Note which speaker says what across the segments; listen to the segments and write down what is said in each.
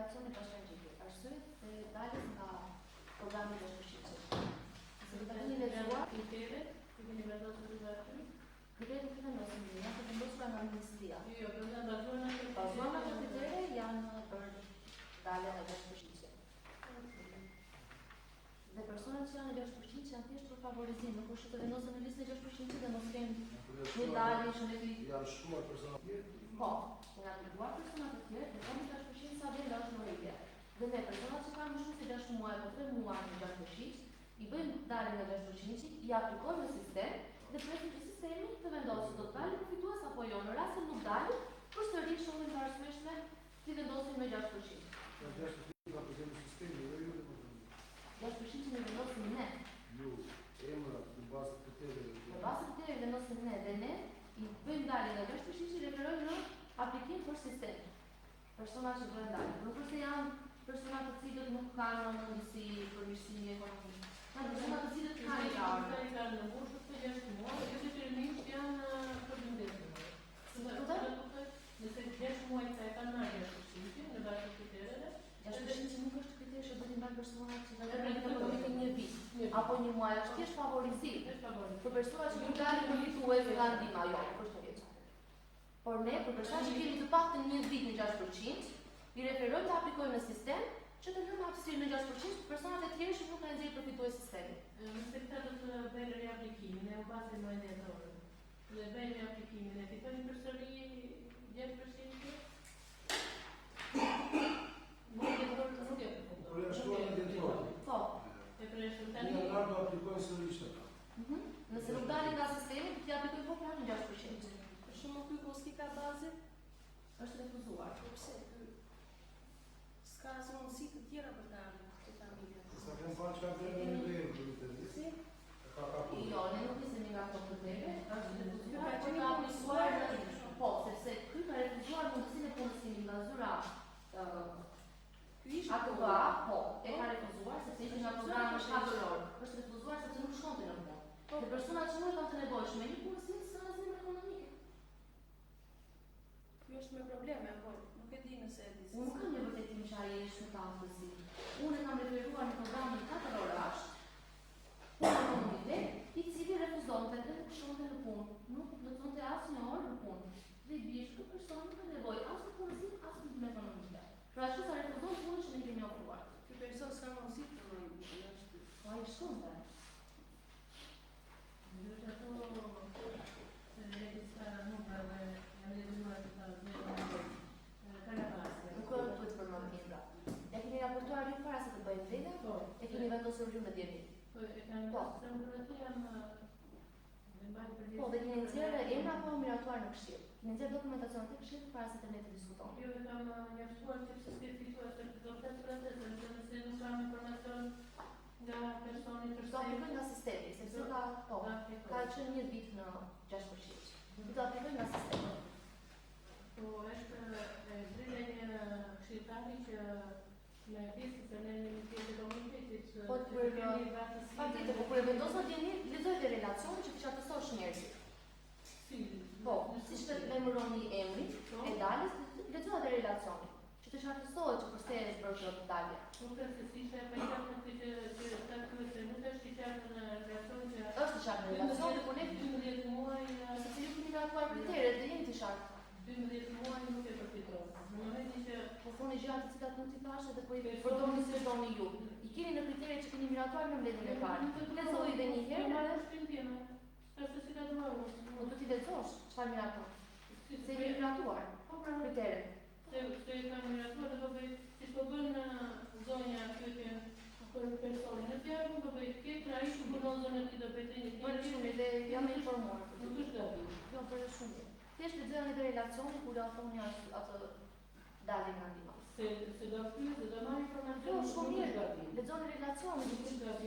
Speaker 1: relacioni bashkangjitur. Arsyet e daljes nga programi i bashkëshortës. Se do të keni lexuar
Speaker 2: kriteret, që keni vendosur të aty.
Speaker 1: Kriteret që vendosin ne, janë të vendosura nga Ministria.
Speaker 2: Jo, brenda bazuar
Speaker 1: Bazuar në kritere janë për daljen nga bashkëshortësia. Dhe personat që janë në 6% janë thjesht për favorizim, nuk është të vendosen në listën e 6% dhe mos kenë një dalje shëndeti.
Speaker 3: Janë shtuar persona tjerë?
Speaker 1: Po, janë dërguar persona të tjerë, dhe kemi 6% sa vjen është normale. Dhe ne personat që kanë më shumë se 6 muaj apo 3 muaj në 6%, i bëjmë dalje nga 6%, i aplikojmë në sistem dhe presim që sistemi të vendosë do të dalë përfitues apo jo. Në rast se nuk dalë, përsëri shohim të arsyeshme ti vendosim me 6%.
Speaker 3: Në 6% ka përgjithë sistemi, dhe ju dhe më
Speaker 1: 6% në vendosim ne.
Speaker 3: Ju, emra, në bazë të kriterëve.
Speaker 1: Në bazë të kriterëve vendosim ne dhe ne i bëjmë dalje nga 6% i referojmë në aplikim për sistem. Persona që bëjmë dalje. Nuk është se janë persona të cilët nuk kanë në mundësi për mirësimi ekonomik. Kanë persona të cilët kanë
Speaker 2: në bushë të 6 muaj, jo detyrimisht janë përgjithësuar. Nëse 6 muaj të e kanë marrë 6% në bazë të kritereve,
Speaker 1: 6% nuk është kriter që do t'i mbajnë personat që dalin ekonomike një vit apo një muaj, është thjesht favorizim. Për personat që nuk dalin në fitues nga ndihma, jo, është veçare. Por ne, për personat që kemi të paktën një vit në 6%, i referojmë të aplikojmë në sistem që të lëmë hapësirë në 6% personat e tjerë që nuk kanë nxjerrë përfitues sistemi.
Speaker 2: Nëse këta do të bëjnë riaplikimin e bazës muajnore, dhe bëjmë riaplikimin e fitojnë përsëri 10%? Nuk e përfundon.
Speaker 3: Por janë shtuar në djetor.
Speaker 1: Po.
Speaker 2: E preshëm tani.
Speaker 3: Një anardo aplikojnë sërish ata.
Speaker 1: Nëse nuk dalin nga sistemi, ti aplikojnë po pranë në 6%.
Speaker 4: Për shumë ky kullësika baze
Speaker 1: Është refuzuar.
Speaker 4: pse ky s'ka as mundësi të tjera për të ardhur te familja.
Speaker 3: Sa kanë parë që kanë bërë në vlerë për të të
Speaker 1: Si?
Speaker 3: Ka
Speaker 1: Jo, ne nuk nisemi nga këto probleme, është refuzuar,
Speaker 4: Ka
Speaker 1: por ka aplikuar po, sepse ky ka refuzuar mundësinë e punësimit nga zyra
Speaker 4: Ky ishte
Speaker 1: AKBA, po, e ka refuzuar sepse ishte nga programi shtatëror. Është refuzuar sepse nuk shkonte në punë. Dhe personat që nuk kanë të nevojshme një punësim së asnjë ekonomike.
Speaker 4: Ky është me probleme, po nuk e di nëse e di.
Speaker 1: Unë nuk kam një vërtetim që ai është në tavësi. Unë e kam referuar në programin 4 orash, punë ekonomike, i cili refuzonte dhe nuk shkonte në punë. Nuk do të thonë asnjë orë në punë. Dhe i bie që person nuk ka nevojë as në punësim, as në punë ekonomike. Pra ashtu sa refuzon punën që ne kemi ofruar.
Speaker 4: Ky person s'ka mundësi të marrë punë jashtë.
Speaker 1: Po ai shkonte.
Speaker 2: Ndërsa ato regjistra numrave janë lexuar të Kalabasë.
Speaker 1: Nuk duhet për mëndinda. E keni raportuar ju para se të bëjmë vete?
Speaker 2: Po.
Speaker 1: E keni vendosur ju në djemi?
Speaker 2: Po, e kanë vendosur aty janë
Speaker 1: Po, dhe keni nxjerrë emra apo miratuar në këshill? Keni nxjerrë dokumentacionin te këshilli para se të ne të diskutojmë.
Speaker 2: Jo, e kam njoftuar sepse s'ke fituar të do të për atë, nëse nuk kam informacion nga personi
Speaker 1: Do aplikojnë nga sistemi, sepse ka qenë një vit në 6%. Do aplikojnë nga sistemi.
Speaker 2: Po, është zhvillja një këshilltari që me pjesë se ne në Ministrinë e Komunitetit
Speaker 1: Po, kur e vendosur djeni, lexojte relacion që kisha tësosh njerëzit. Po, si që të emëroni emrin e daljes, lexohet relacioni. Që të shartësohet që përse është bërë këtë dalje.
Speaker 2: Nuk e se si ishte për qartë në këtë që ta kyese, nuk është i qartë në relacion që
Speaker 1: Është i qartë në relacion, por ne
Speaker 2: 12 muaj
Speaker 1: se si ju keni miratuar kriteret dhe jeni të qartë.
Speaker 2: 12 muaj nuk e përfiton. Në momentin që
Speaker 1: Po thoni gjëra të cilat nuk t'i thashë dhe po i përdorni si doni ju. I keni në kriteret që keni miratuar në mbledhjen e parë. Lexoj edhe një herë,
Speaker 2: marrë shpintimë. Është si ka dhuar.
Speaker 1: po do t'i lexosh çfarë miraton. Se jeni miratuar.
Speaker 2: Po pra
Speaker 1: Kriteret.
Speaker 2: se kanë miratuar dhe do bëj si po bën zonja pyetje për personin e tjerë, do bëj tjetër ai që punon zonën e tij do bëj një
Speaker 1: Po shumë dhe jam e informuar.
Speaker 2: Nuk është gabim.
Speaker 1: Jo, për shumë mirë. Thjesht lexojeni edhe relacionin kur ofroni atë dalje nga ndihma.
Speaker 2: Se do pyet, do marr informacion.
Speaker 1: Jo, shumë mirë. Lexoni relacionin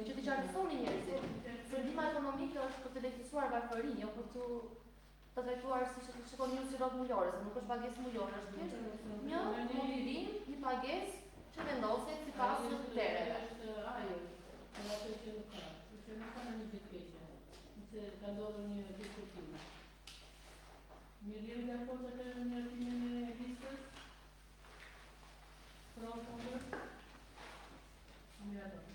Speaker 1: që t'i qartësoni njerëzit. Se ndihma ekonomike është për të lehtësuar varfërinë, jo për të trajtuar si që shikoni ju si rrogë mulore, se nuk është pagesë mulore, është thjesht një motivim, një pagesë që vendoset sipas kritereve.
Speaker 2: Është ajo, ato që nuk ka. Që nuk ka një gjë keqe. Se ka ndodhur një diskutim. Mirë jemi dakord të kemi një listës? Pronto, kundër? Miraton.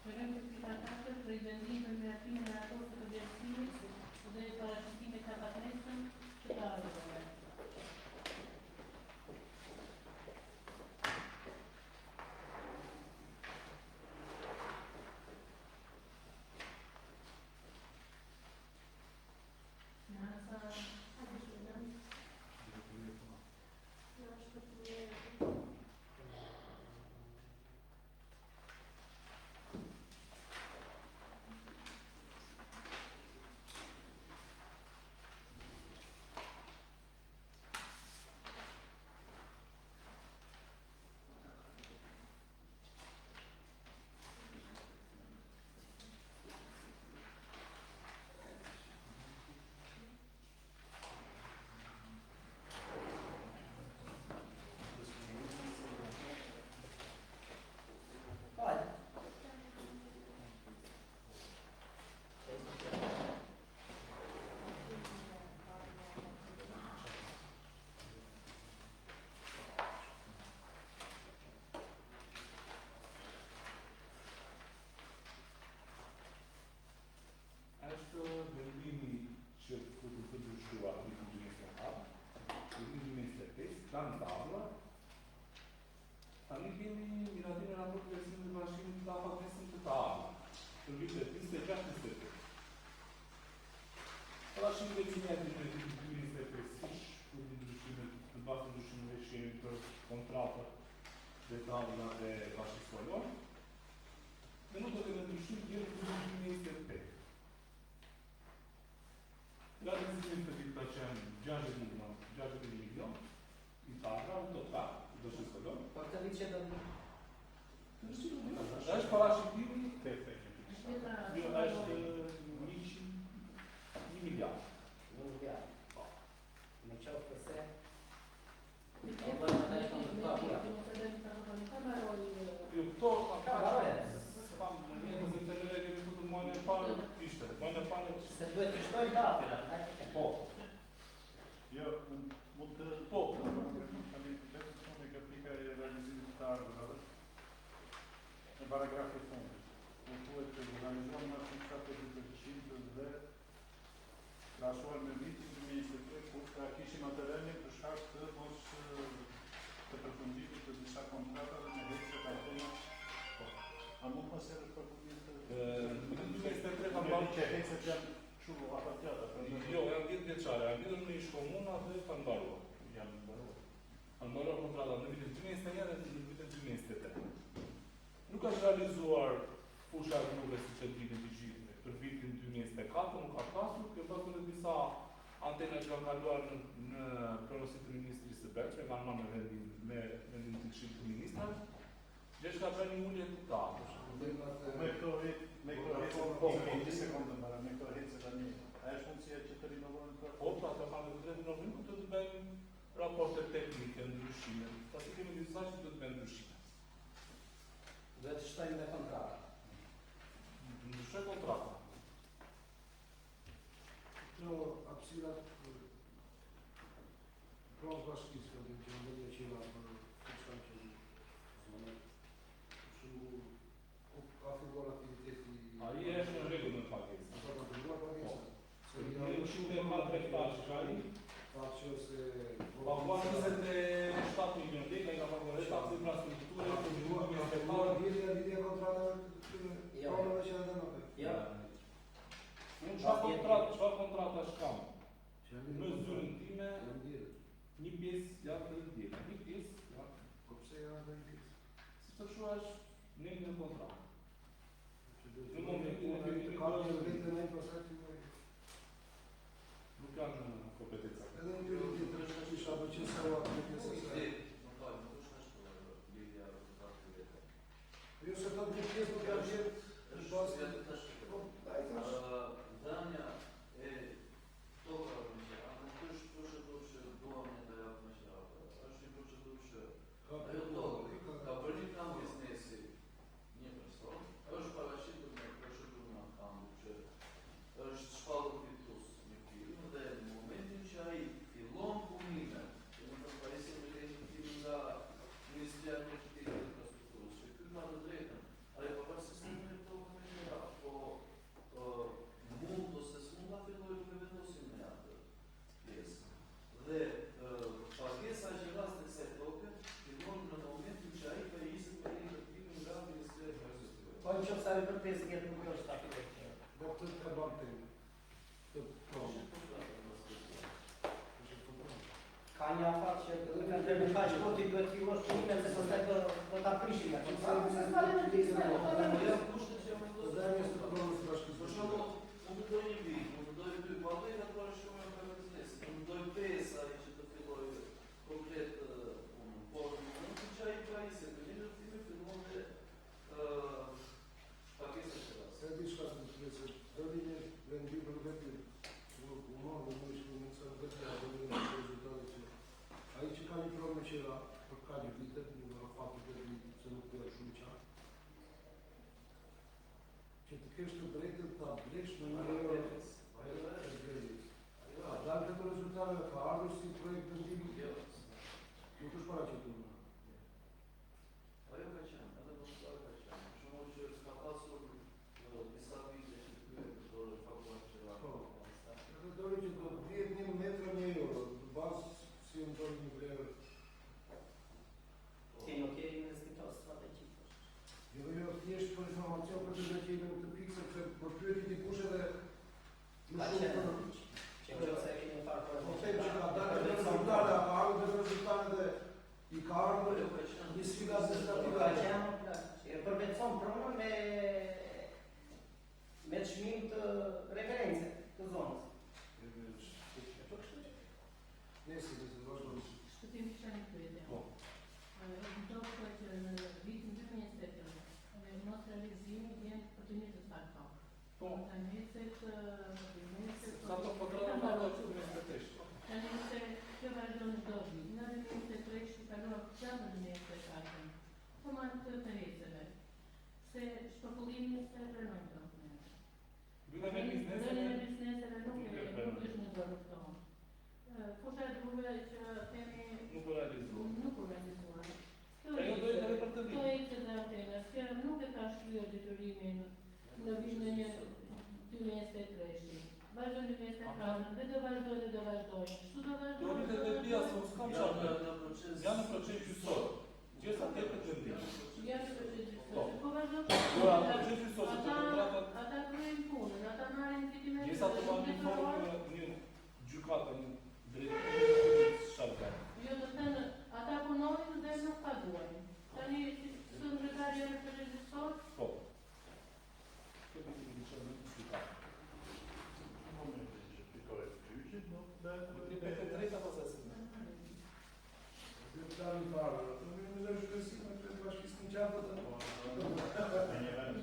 Speaker 2: Kërëm të pika 4 për i vendim për miratimin e raportit të vlerësimit dhe parashikimit të paknesën që të ardhurve.
Speaker 5: Është vendimi që futur të ndryshuar vitin 2024, vitin 2025, ka në tabla. Tani kemi miratimin e raportit të vlerësimit të parashikimit të paknesën të tabla për vitet 26-28. Parashikimi i vitit 2025 për ndryshimet të bazë të ndryshimeve që jemi për kontratat dhe tabla dhe bashkëpunëtor. Ne nuk do të kemi ndryshim deri në 2025. Realizimit të vitit ka qenë 60 milion i tabla, në total, do që së lëmë.
Speaker 6: Për të vitë që do të
Speaker 5: Është parashikimi, është 1 miliard.
Speaker 6: Në vjarë. Në qofë përse,
Speaker 5: Jo, këto,
Speaker 6: ka barojë.
Speaker 5: Mojnë e parë ishte, mojnë e parë
Speaker 6: Se duhet të shtoj dafira.
Speaker 5: po,
Speaker 7: Jo, mund të
Speaker 5: po,
Speaker 7: tani vetëm shumë nga pika e realizimit të ardhurave. Në paragrafi i fundit. Ku thuhet që organizuar më shumë 70% dhe krahasuar me vitin 2023 kur ka kishim atëherë për shkak të mos të përfundimit të disa kontratave me hecet akoma. Po. A mund pas herë të përfundimin
Speaker 5: në 2023 ka
Speaker 7: marrë
Speaker 5: parë
Speaker 7: që hecet janë shumë apo tjatra.
Speaker 5: jo, janë 10 vjeçare, janë lidhur me ish komuna dhe kanë mbaruar.
Speaker 7: Janë mbaruar.
Speaker 5: Kanë mbaruar kontrata në vitin 2021 dhe në vitin 2023. Nuk është realizuar fusha e rrugës siç e dinë të gjithë. Për vitin 2024 nuk ka pasur, kjo pasur në disa antena që kanë kaluar në pronësi të Ministrisë së Brendshme, kanë marrë me vendim të Këshillit të Ministrave. Gjesh ka bërë një ullje të tatë.
Speaker 7: Me këto hecet, një sekundë mbara, me këto hecet tani, a është mundësia që të rinovohen këto?
Speaker 5: Po, pra të kanë të drejtë në ku të bëjmë raporte teknike, ndryshime. Pasi kemi disa që do të bëjmë ndryshime.
Speaker 6: Duhet të shtojmë dhe kontrata.
Speaker 5: Ndryshoj kontrata.
Speaker 3: Kjo hapësirat pronës bashkisë, që në vendje që nga për të shkanë që zonë. Shumë ka filluar aktiviteti...
Speaker 5: Ai është në rregull me pagesën.
Speaker 3: Ata ka filluar pagesën. Se
Speaker 5: Në
Speaker 3: janë
Speaker 5: 104 hektarë që ka i,
Speaker 3: që se...
Speaker 5: paguar 27 milion lekë, ai ka paguar taksë infrastrukture, për
Speaker 3: Ka
Speaker 5: një
Speaker 3: filluar
Speaker 5: hektarë.
Speaker 3: lidhja kontratave të pronëve që janë dhe në për.
Speaker 6: Jo,
Speaker 5: Unë çfarë kontrata shkam? Në zyrën time, një pjesë janë të ndjerë, një pjesë janë.
Speaker 3: Po pse janë dhe në
Speaker 5: Si të shu është në kontratë.
Speaker 3: Në momentin e të kapë në vetë në pasaj të
Speaker 5: Nuk janë kompetenca.
Speaker 3: edhe në tyre tjetër që isha për që sa uatë në pjesë se... Jo se të një pjesë nuk janë qëtë në basë... Po, da i tash...
Speaker 8: Danja e tokave me qenë, nuk është procedurë që duam një të japë me qenë, është një procedurë që ajo tokë ka për një kam biznesi një person, është paraqitur me procedurë në kambu që është shpallur fitus një firmë dhe në momentin që ai fillon punime
Speaker 6: një afat që në kaq kohë ti duhet fillosh punimin se pastaj do ta prishim atë.
Speaker 3: Zdanie strukturalne straszki
Speaker 8: Për shembull, unë do një vit, unë do 2, po ato janë ato shumë për biznes. Unë do 5 ai që të filloj komplet unë. Po nuk të çaj paise, të lidhë të fillon me pakete të rasta.
Speaker 3: Se di çka të thotë, do një vendim për vetë. Unë nuk më shkruaj në sa vetë apo në rezultate që ai që ka një problem me qira për ka një vite, në fakt të vetë se nuk ka shumë qartë. Që të kesh të drejtën ta blesh në një dalë këto rezultate ka ardhur si projekt vendimi? Nuk është paraqitur.
Speaker 8: Ajo ka qenë, edhe do të ka qenë. Për shembull që ka pasur disa vite që kërkojnë këto faktorë që
Speaker 3: Edhe dori që do 10.000 metra një euro, në bazë si në dori një vlerë.
Speaker 6: Ti nuk je investitor strategjik.
Speaker 3: Jo, thjesht për informacion për të veçimin në këtë pikë, sepse për pyetje ti kush edhe
Speaker 6: Ka qenë që nëse kemi farë
Speaker 3: po them që ka dalë rezultate, ka ardhur rezultate dhe i ka ardhur një sfida administrative.
Speaker 6: E përvetëson pronën me çmim të referencë të zonës.
Speaker 3: Nëse do të vazhdojmë.
Speaker 2: Shpëtim kisha një pyetje.
Speaker 5: Po.
Speaker 2: Më duket që në vitin 2007 mos realizimi vjen për të njëjtën faktor.
Speaker 5: Po.
Speaker 2: Tani se
Speaker 5: Sa të kontrolojmë ato që me strateshtë.
Speaker 2: tani se kjo vazhdon çdo vit. Në 2003 që kalon çfarë në 2004. Po marr të tërheqëve. Se shpërbullimi se pranojnë dokumentet.
Speaker 5: Bëjmë me
Speaker 2: bizneseve nuk është në dorë tonë. Fusha e drugve që themi
Speaker 5: nuk u realizuar.
Speaker 2: nuk u realizuar.
Speaker 5: Ajo do të për të
Speaker 2: Kjo
Speaker 5: vit.
Speaker 2: e që dhe atena, që nuk e ka shkryer detyrimin në vitin e 2023. Vazhdojnë 2024, dhe do vazhdojnë. Kështu do
Speaker 5: Do
Speaker 2: vazhdojnë.
Speaker 5: të të pia se s'kam çfarë.
Speaker 8: në proces.
Speaker 5: Janë në proces gjyqësor. Gjesa tepër të vendim.
Speaker 2: Janë në proces gjyqësor. Po vazhdojnë.
Speaker 5: Ora, proces gjyqësor se kontratat
Speaker 2: Ata kryejnë punën, ata marrin fitimet.
Speaker 5: gjesa të marrin formë në një gjykatë në drejtim sharkar.
Speaker 2: Jo, do të thënë, ata punojnë dhe nuk paguajnë. Tani së ndërtarja në proces gjyqësor,
Speaker 5: Po. Këtë të një qërë në gjykatë. Ti për të drejta pasasime.
Speaker 3: Deputati i parë, ato më në shkësim të bashkisë në qartë të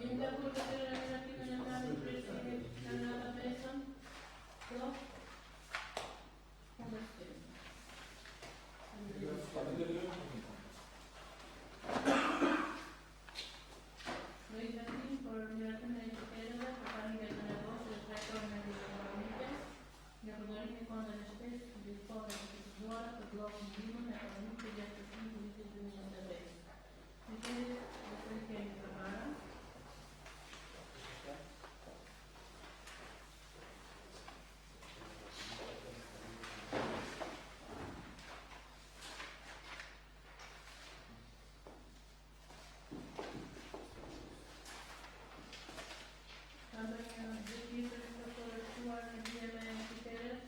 Speaker 2: jemi dakord që të relatimin e marrë presidenti në ata pesën? Jo? Kundërshtim. Në i vendim për miratimin e qyteteve për familjet në nevojë dhe trajtorin e ekonomike, në përdorimin e fondeve shtesë të dispone të kushtuara për bllokun ndihmën ekonomike dhe shpërfaqësim të vitit 2023. Kriteret dhe të kemi përpara. Ka ndonjë gjë tjetër për të përshkruar në lidhje me kriteret?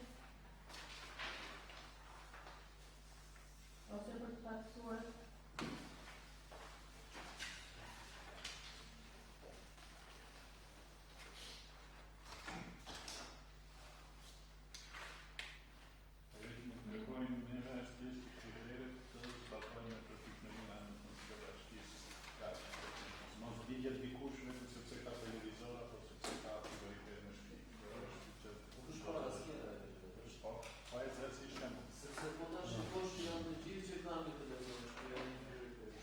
Speaker 2: Ose për të paksuar?
Speaker 8: Sepse po tash shikosh që janë të gjithë që kanë në televizor, që janë një prioritet.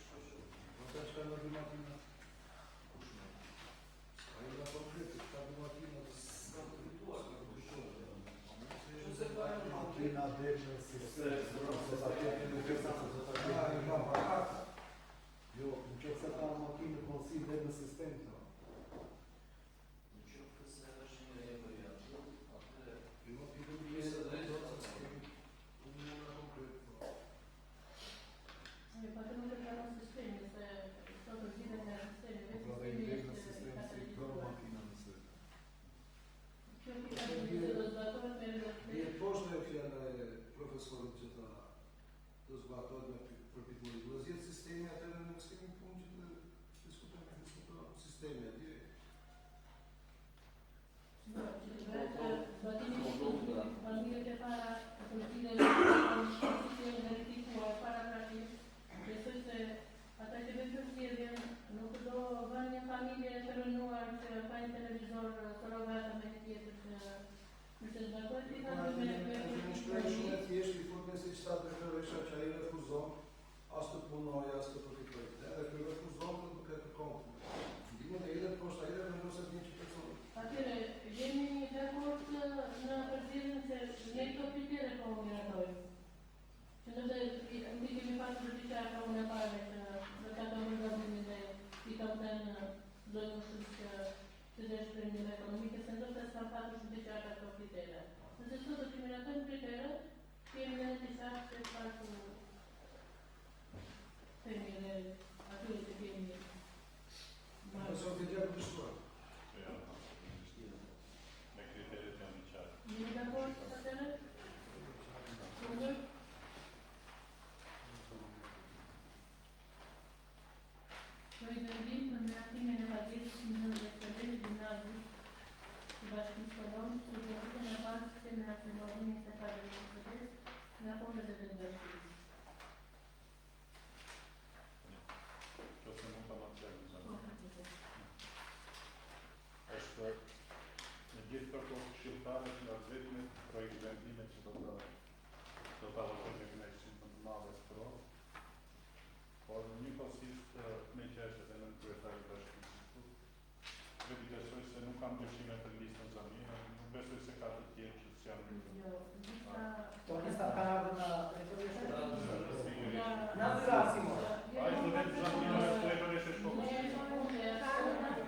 Speaker 3: ata që kanë në makinë. Ai nga konkrete, ka në makinë
Speaker 8: Ska të fituar, ka të fituar.
Speaker 3: se ka
Speaker 9: Makina dhe në sistem, se ta kemi në kërsa se ta kemi.
Speaker 3: ai ka parat.
Speaker 9: Jo, në që se ta makinë konsi dhe në sistem të.
Speaker 8: Në qoftë se është një emërjatë, atëre
Speaker 3: Jo, ti do të jesh drejt unë nga konkret.
Speaker 2: Ne po të mund të kanë sistemi se sot të gjithë nga sistemi,
Speaker 9: Pra dhe i dhe në sistem si kërë makina nëse.
Speaker 2: Kjo ti ka të gjithë do të zbatohet me
Speaker 3: Vjet poshtë e fjala e profesorit që tha zbatohet me përpikuri. Do zgjedh sistemi atëherë ne kemi punë që të diskutojmë sistemi atje.
Speaker 2: Zbatimi i familjet e para të cilëve janë verifikuar paraprakisht, besoj se ata që bëjnë përcjelljen nuk do vënë një familje të rënuar që ka një televizor surrogata me një tjetër që nëse zbatohet i
Speaker 3: Një shprehje shumë e thjeshtë i thotë se shtatë refusha që ai refuzon as të punojë as të përfitoj. Edhe ky refuzon të duket të kontë. Ndihmën e edhe poshtë ai vendos atë një person.
Speaker 2: Atëre, jemi dakord në përcjelljen se ne këto kritere po miratojmë. Që nëse ndi kemi pasur diçka ka unë e pare që në ka të mërgabimin dhe i kam të në zonëshës që dhe shpërindin ekonomike, se ndoshta s'kam pasur shumë diçka ka këto kritere. Nëse sot do të miratojmë kriteret, kemi dhe disa që pasur temi dhe atyre që kemi
Speaker 3: Ne sot e gjë të shtuar.
Speaker 2: Jemi dakord të atëre? Kundër? Noi gândim în reacțiunile negative în rețelele gimnaziului și Bashkis Colon, studiază în bază sistemele naționale este care de studiez, în acolo de Bashkis.
Speaker 7: Është në gjithë këto këshilltare që nga vetëm projekt vendime që do ta votojmë në kënaqësi më të madhe së provë. Por njëkohësisht me qeshë edhe në kryetari bashkëpunë. Vetë besoj se nuk kam dyshime për listën zamire, nuk besoj se ka të tjerë që janë
Speaker 6: To lista ka ardhur na
Speaker 2: Na
Speaker 6: Asimo.
Speaker 7: Ai student zamire trebuie să shkojë.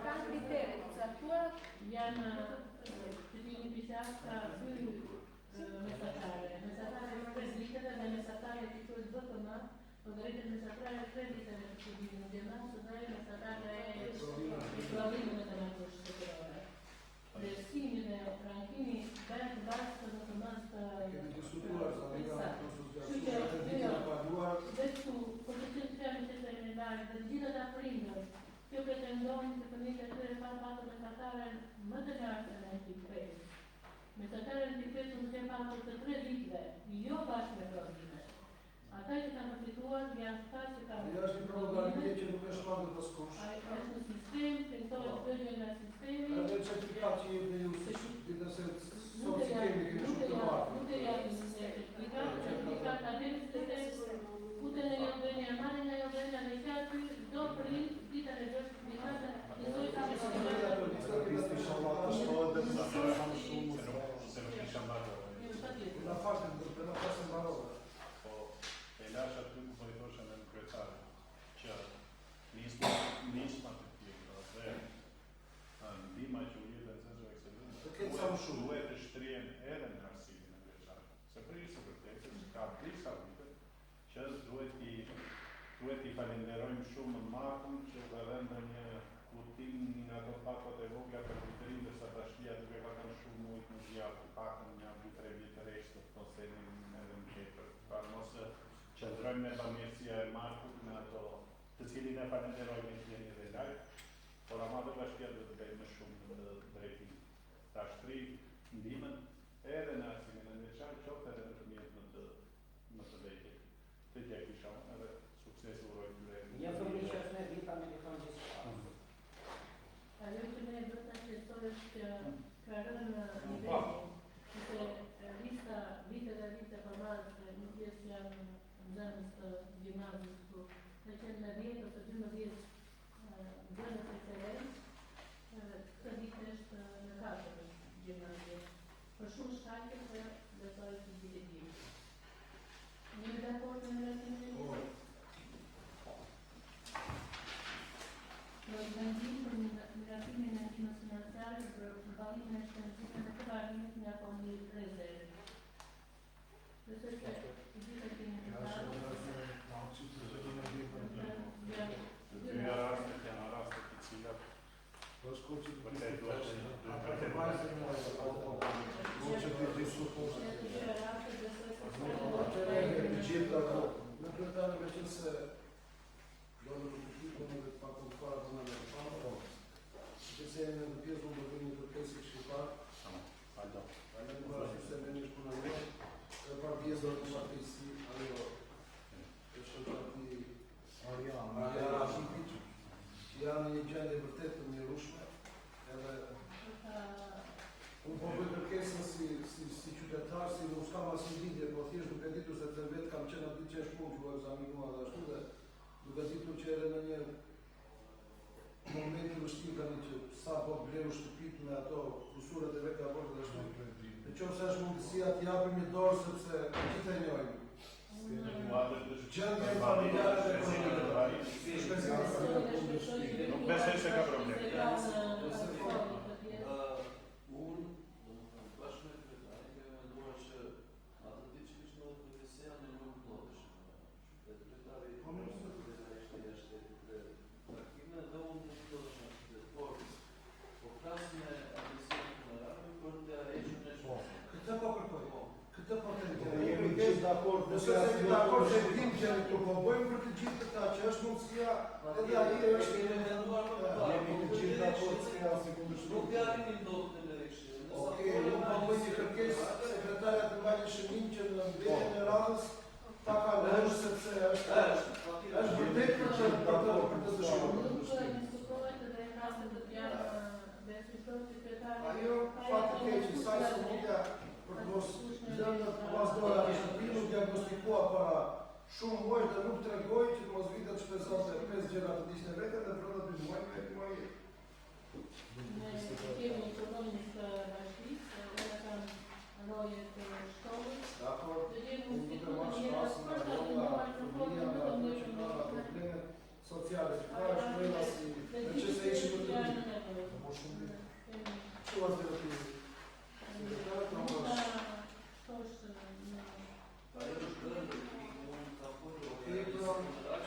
Speaker 1: Kanë kritere të caktuara
Speaker 2: janë që t'jeni pisarka mesatare. Mesatare prezlikët dhe mesatare që quhet VPM, llogaritet mesatare krediteve të shërbimit në gjemat, dhe mesatare e provimit të natyrës shtetërore. Vlerësimi dhe rankimi bëhet në bazë të VPM-s të
Speaker 3: Kemi diskutuar zamira
Speaker 2: dhe këtu, për të cilë të jemi që të elementarë, dhe gjithë ata prindër, kjo pretendojnë që fëmijët e tyre kanë pasur mesatare më të lartë në antikpes. Mesatare në antikpes nuk kanë pasur të 3 viteve, jo bashkë me provime. Ata që kanë përfituar janë ata që kanë
Speaker 3: Ajo është një programie që nuk është shpallur pas kush.
Speaker 2: Ai është në sistem, tentohet të bëjë nga sistemi.
Speaker 3: Edhe certifikat që jep në ju, nëse
Speaker 2: Nuk
Speaker 3: sot
Speaker 2: e
Speaker 3: kemi shumë të marrë.
Speaker 2: Nuk e janë në certifikat, ta dhe në sistem, kute në jodhenja, marrë në jodhenja dhe që aty do prind dita në gjështë private, njësoj ka me
Speaker 7: Se nuk isha mbarë.
Speaker 3: Na faktin do na pasën mbarova.
Speaker 7: Po e lash aty ku po i thosha në kryetare që nisma të tjera dhe ndihma që u jep në centro ekselentë.
Speaker 3: Të ketë sa më shumë.
Speaker 7: Duhet të shtrihen edhe në arsimin e veçantë. Se për ishte vërtetë se ka disa vite që duhet i falenderojmë shumë në matën që edhe ndonjë kutim nga ato pakot e vogla për vitërinë, ndërsa bashkia duke ka kanë shumë mujt në zjarë, pakën një 2-3 vite reshtë të konsenin edhe në tjetër. Pra mos qëndrojmë me bamirësia e markut në ato të cilin e falenderojmë në tjeni dhe lajtë, por ama dhe bashkia duhet të bëjmë më shumë në drejtim. Ta shtri ndihmën edhe në arsimin e veçantë, qoftë edhe në fëmijët më të vejtë. Të gjë kisha unë edhe sukses uroj tyre.
Speaker 6: Një fëmijë që është me vita me telefon gjithçka.
Speaker 2: Ajo që ne do të shqetësoj është që ka rënë nivelin, se lista vite dhe vite përmarrë se një pjesë janë nxënës të gjimnazit këtu, dhe që në 10 ose 12 nxënës ekselencë, këtë vite është në 4 gjimnazit. Për shumë shkaqe që besoj të gjithë di. Jemi dakord me miratimin e një? Në vendim për miratimin e ndihmës financiare për përballjen e shpenzimeve të parimit nga fondi rezervë. Besoj se i gjithë kemi të parë.
Speaker 3: kryetare me qenë se do në kuptimin e vetë pak të para të në pamë, që se në të pjesë mund të bëjnë një kërkesë shqiptar,
Speaker 9: Aldo.
Speaker 3: në nuk është se me një shpunëruar, e par pjesë do të partisi, ajo, e shëllati Arja Rashidit, që janë një gjendje vërtet të mjerueshme, edhe unë po bëj kërkesën si qytetar, si mos kam asnjë lidhje, po thjesht duke ditur se të vetë kam qenë aty që shpunë që u ekzaminua dhe ashtu dhe duke ditur që edhe në një moment të vështirë tani që sa po bleru shtëpit me ato kusuret e vetë apo dhe ashtu. Në qoftë se është mundësia të japim një dorë sepse gjithë e njohim. Gjendje familjare dhe ekonomike.
Speaker 7: Nuk besoj se ka problem.
Speaker 8: Unë, bashkë me kryetarin, kemi menduar që atë ditë që kishte ndodhur përgjithësia ne nuk ndodheshim. Kryetari ishte jashtë takime dhe unë nuk ndodhesha në qytet. Po flas me administratorën komunale për të arrequr në shkollë.
Speaker 3: Këtë po kërkoj. Këtë po kërkoj.
Speaker 9: Jemi gjithë dakord,
Speaker 3: Nëse jemi dakord se dim që këtu po bëjmë për të gjithë këta që është mundësia edhe ai është
Speaker 8: menduar më parë.
Speaker 9: jemi të gjithë dakord se ka sekondë
Speaker 8: Nuk jarimi ndodhte në elektën.
Speaker 3: Okej, unë po bëj një kërkesë sekretarja të mbajë shënim që në mbledhjen e radhës ta kalojmë sepse është vërtet për të dëshiruar. Ajo fati keq që sa i sëmundja për të mos lënë pas dora në shtëpi nuk diagnostikua para shumë muaj dhe nuk tregoj që të mos vitet shpesonte 5 gjëra të diqnë vete dhe brenda 2 muaj me 1 muaj.
Speaker 2: Ne kemi ekonomisht bashkisë, edhe kanë rojet të shkollës.
Speaker 3: Dakor,
Speaker 2: Dhe jemi
Speaker 3: unë
Speaker 2: në
Speaker 3: nuk e marrë shpasë nga rolla, fëmija, nga ato që ka probleme sociale, që ka është mëjla si në që se ishë më të rritë. Që është dhe të sekretarët në është?
Speaker 8: Ajo është brenda, unë ka folur.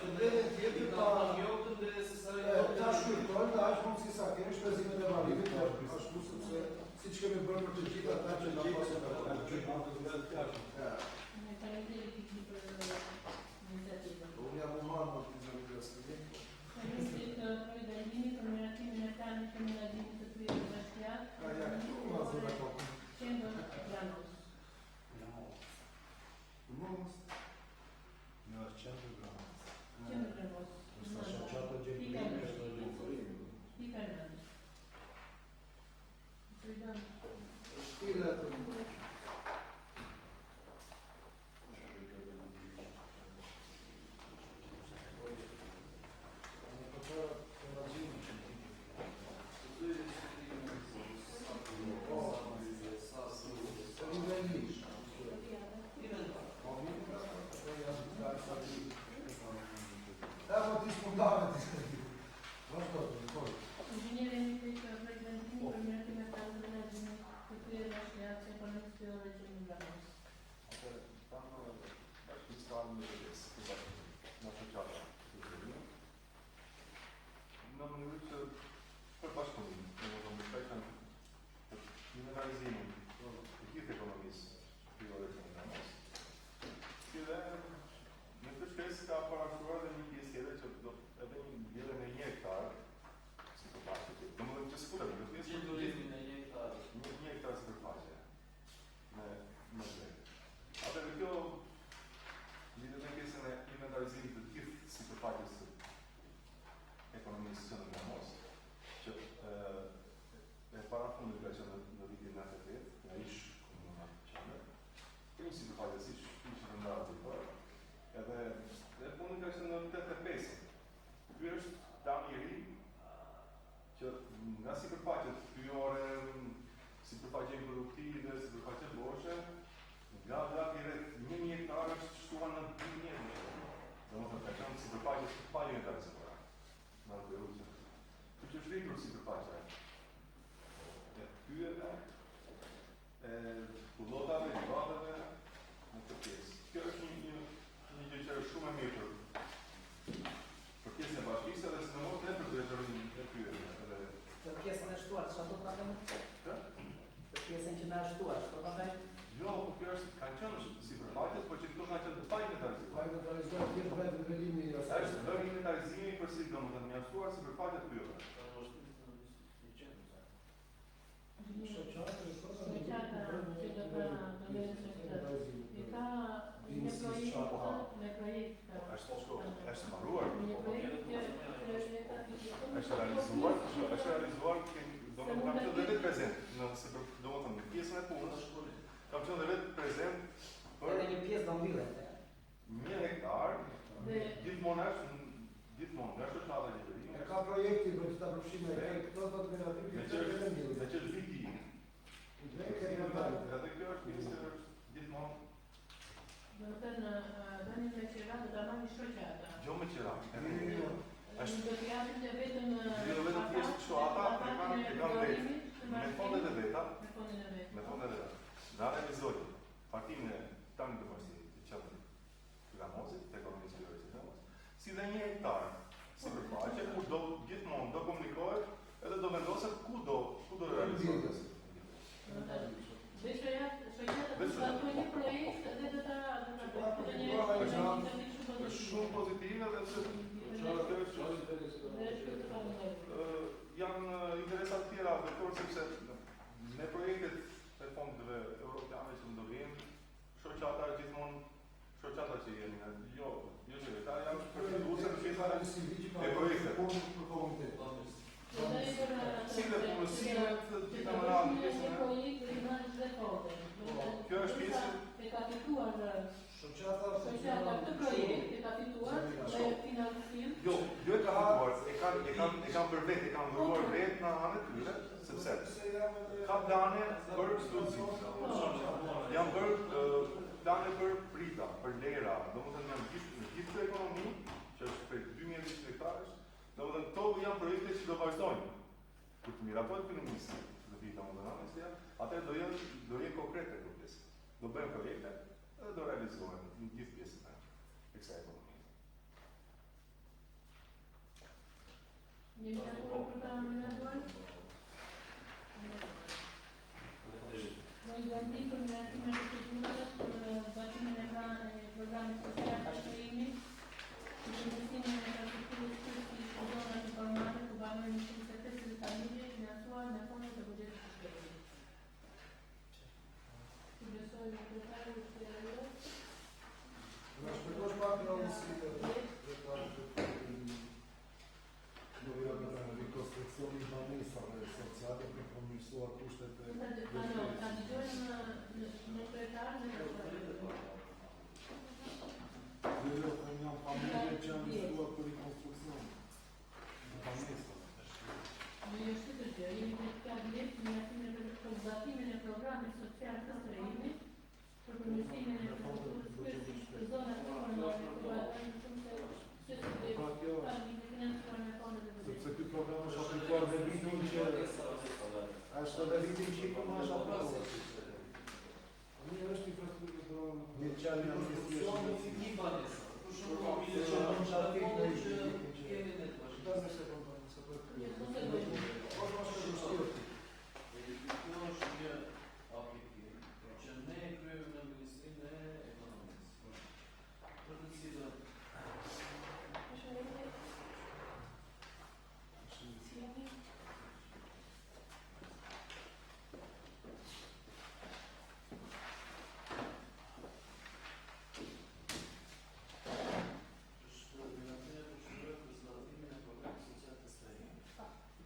Speaker 3: Qëndrenit tjetër ta ta shkyrtojnë dhe ashtë mundësi sa kemi shpezimet e varimit, ashtu sepse si që kemi bërë për të gjitha ta që nga pasë të unë jam umarë më të zëmë të sëtë.
Speaker 9: Në është qendër Granës. Është shoqata Gjergjini, është
Speaker 3: Shkile të
Speaker 5: Jo, po kjo është kanë qenë sipërfaqes, po që këto kanë qenë të pa inventarizuar.
Speaker 3: inventarizuar tjetër
Speaker 10: përsëri domethënë mjaftuar sipërfaqe të pyetave.
Speaker 2: Shoqata që do të me projekt
Speaker 10: Është mbaruar.
Speaker 2: me projekt
Speaker 10: Është realizuar, domethënë kam qenë vetë prezent në domethënë në pjesën e punës. Kam qenë vetë prezent
Speaker 6: Edhe një pjesë do mbillet.
Speaker 10: 1 hektar, gjithmonë është shoqata e Liberimit.
Speaker 3: E ka projekti për të përfshirë me këto do të merret
Speaker 10: Me që është viti. Edhe kjo është pjesë gjithmonë.
Speaker 2: do të thënë dani me qira do ta marrë shoqata.
Speaker 10: Jo me qira.
Speaker 2: Është do të japim të vetëm
Speaker 10: pjesë shoqata e kanë vetë. Me fondet e veta. Me fondet e veta. Në realizojnë partimin e tanë të përsi të qëtë të gamozit, të ekonomisë të rësit, si dhe 1 hektar sipërfaqe, ku do gjithmonë do komunikohet edhe do vendoset ku do realizohet.
Speaker 2: Një projekt dhe do ta
Speaker 10: është shumë pozitive dhe janë interesat tjera vetor sepse me projektet e fondeve europiane që do vinë, shoqata gjithmonë shoqata që jeni, jo qytetar janë përfituese në pjesa e projekteve. Si dhe punësimet të gjitha më radhë pjesën e kjo është pjesë
Speaker 2: e ka fituar shoqata këtë projekt e ka fituar dhe financim.
Speaker 10: Jo e ka fituar, e kanë për vetë, e kanë dhuruar vetë në anë të tyre, sepse ka plane për studzi. Janë bërë plane për prita, për lera, domethënë janë gjithë ekonomi, që është për 2200 hektarësh, domethënë këto janë projekte që do vazhdojnë. Kur të miratojnë fillimisë të vita domethënë, atëherë do jenë konkrete këto pjesë. Do bëjmë projekte dhe do realizohen në gjithë pjesën e kësaj ekonomie.
Speaker 2: Jemi dakord për ta amenduar? Noi gândim că ne-am batimin e programit social al shkrimit, și investimin e infrastructurë shkrimit cu zona informare cu banuri și servicii de familie finanțuar de fondul de buget și shkrimit. Profesor, secretarul exterior.
Speaker 3: Në shpërdosh pak në nësime rekonstruksioni i banesave sociale për përmirësuar kushtet e janë familje që janë mësuar për rekonstruksion në banesave.
Speaker 2: Noi eu știu că jemi cabinet în batimin e programit social të străinit, për përmirësimin e infrastrukturës në zona informare ku banuri
Speaker 3: Sepse ky program është aplikuar dhe vitin që është edhe vitin që i përma është aplikuar. Mirë është infrastrukturë një qali në institucion një banesë. Për shumë familje që në qatit në Da me se përma, se përma. Kjo
Speaker 8: është një aplikim që ne kryejmë në Ministrinë e Ekonomisë. Për të cilën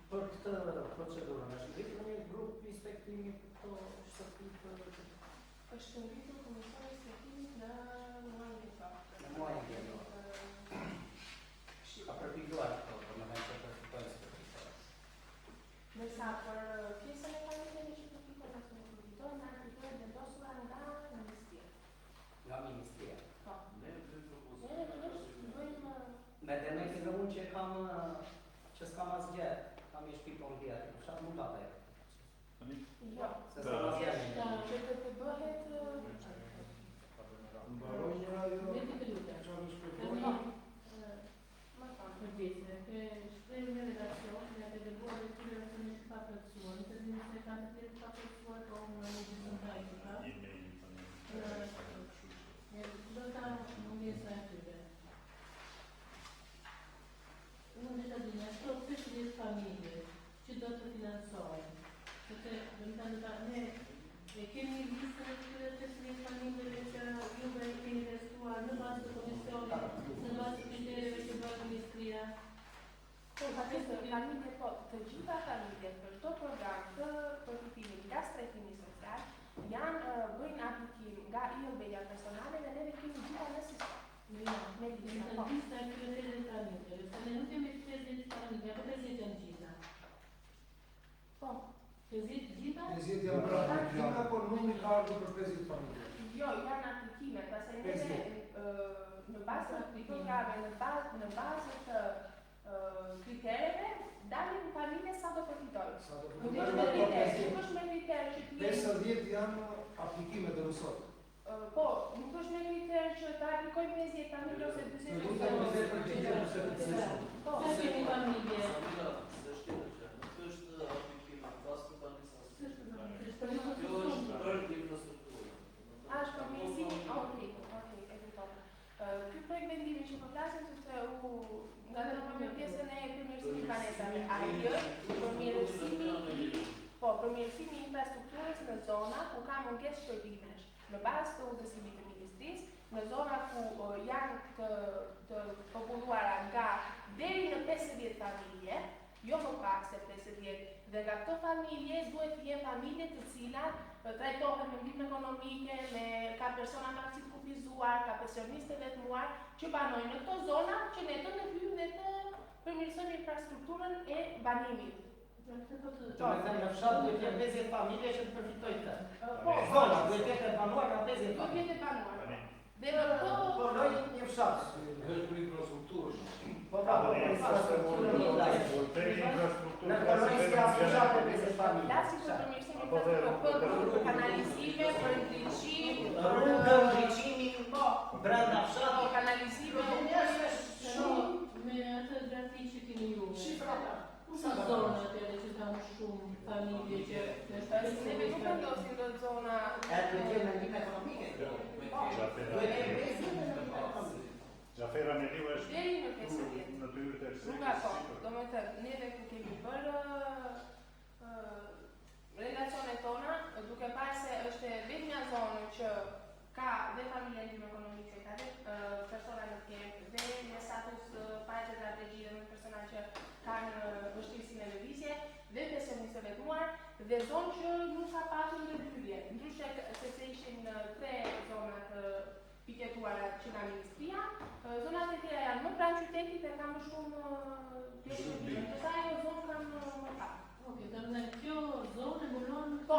Speaker 6: Për këtë procedurën, është ngritur një grup inspektimi këto shtëpi
Speaker 4: Është ngritur Komisioni i Inspektimit në muajin e parë.
Speaker 6: Në muajin e parë. Ka përpikuar këto për momentet të inspektimit.
Speaker 4: Ndërsa për pjesën e familjes që përfituar ose nuk përfituar, na përfituar vendosura nga Ministria.
Speaker 6: Nga Ministria.
Speaker 4: Po.
Speaker 8: ne propozojmë
Speaker 6: Me demek edhe unë që kam që s'kam asgjë, kam një shtëpi po ndjet, po çfarë mund ta bëj?
Speaker 4: Jo.
Speaker 6: Se s'kam asgjë.
Speaker 4: Që të bëhet
Speaker 3: mbaroj një ajo
Speaker 2: Ne të lutem.
Speaker 3: që është
Speaker 2: Tani,
Speaker 3: shpërdosh.
Speaker 2: më përgjithse, ke shprehur një relacion, ja ke dërguar dhe këtyre relacionisht të paplotësuar, të dinë se kanë të tjerë të paplotësuar, po unë në gjysmëtar që ka. Do ta mundesa e tyre.
Speaker 4: familje, po, të gjitha familjet për çdo program të përfitimit nga strehimi social bëjnë aplikim nga ILB-ja personale dhe neve kemi gjitha në sistem. Me lista, po.
Speaker 2: Lista e kryetarëve të familjes, se ne nuk kemi 50 familje, apo 50 janë gjitha.
Speaker 4: Po.
Speaker 2: 50 gjitha?
Speaker 3: 50 janë për aplikime, por numri ka ardhur për 50 familje.
Speaker 4: Jo, janë aplikime, pastaj neve në bazë të programe, në bazë të kritereve, dalim familje sa do përfitojnë. Nuk është me kriter që ti
Speaker 3: 50 janë aplikime të mësot.
Speaker 4: Po, nuk është me kriter që ta aplikojnë 50 familje ose 20
Speaker 2: Po, sa kemi familje?
Speaker 4: Është për mirësimin, e kuptoj. Ky projekt vendimi që po flasim sepse nga në pjesën e përmirësimit banesave, ai është përmirësimi i infrastrukturës në zona ku ka mungesë shërbimesh, në bazë të udhëzimit të ministrisë, në zona ku janë të populluara nga deri në 50 familje, jo më pak se 50, dhe nga këto familje duhet të jenë familje të cilat trajtohen me ndihmë ekonomike, ka persona pak kufizuar, ka pensionistë të vetmuar që banojnë në këto zona që ne të ndërhyjmë dhe të përmirësojmë infrastrukturën e banimit.
Speaker 6: Në fshat duhet jetë 50 familje që të përfitojnë të.
Speaker 4: Po,
Speaker 6: zona duhet jetë banuar nga 50 familje.
Speaker 4: Duhet jetë banuar. Dhe
Speaker 6: po noi një fshat.
Speaker 3: Është për infrastrukturë.
Speaker 6: Po pra, për infrastrukturën një lajë. Në kolonisë ka fshat e 50 familje.
Speaker 4: Lasim për përmirësimin për kanalizime, për ndriçim,
Speaker 6: rrugë, ndriçimi, brenda fshatit,
Speaker 4: kanalizime,
Speaker 2: me atë grafi që keni ju.
Speaker 6: Shifrata.
Speaker 2: Sa zona atëre që kanë shumë familje që
Speaker 4: neve nuk vendosin në zona
Speaker 6: duhet jenë ndihmë ekonomike.
Speaker 7: Gjafera me liu është
Speaker 4: deri në 50.
Speaker 7: në dyert e
Speaker 4: Nuk ato, domethënë neve ku kemi bërë relacionet tona, duke parë se është vetëm një zonë që ka dhe familje ndihmë ekonomike, ka dhe persona në tjerë, dhe në status pajtë dhe regji dhe në persona që kanë vështirësi në lëvizje, dhe pensionistë vetmuar, dhe zonë që nuk ka patur ndërhyrje, ndryshe sepse ishin 3 zonat piketuara që nga ministria, zonat e tjera janë më pranë qytetit dhe ka më shumë pjesë në vizje, të ta e zonë kanë më pak.
Speaker 2: Ok, të në kjo zonë e mbulon
Speaker 4: Po.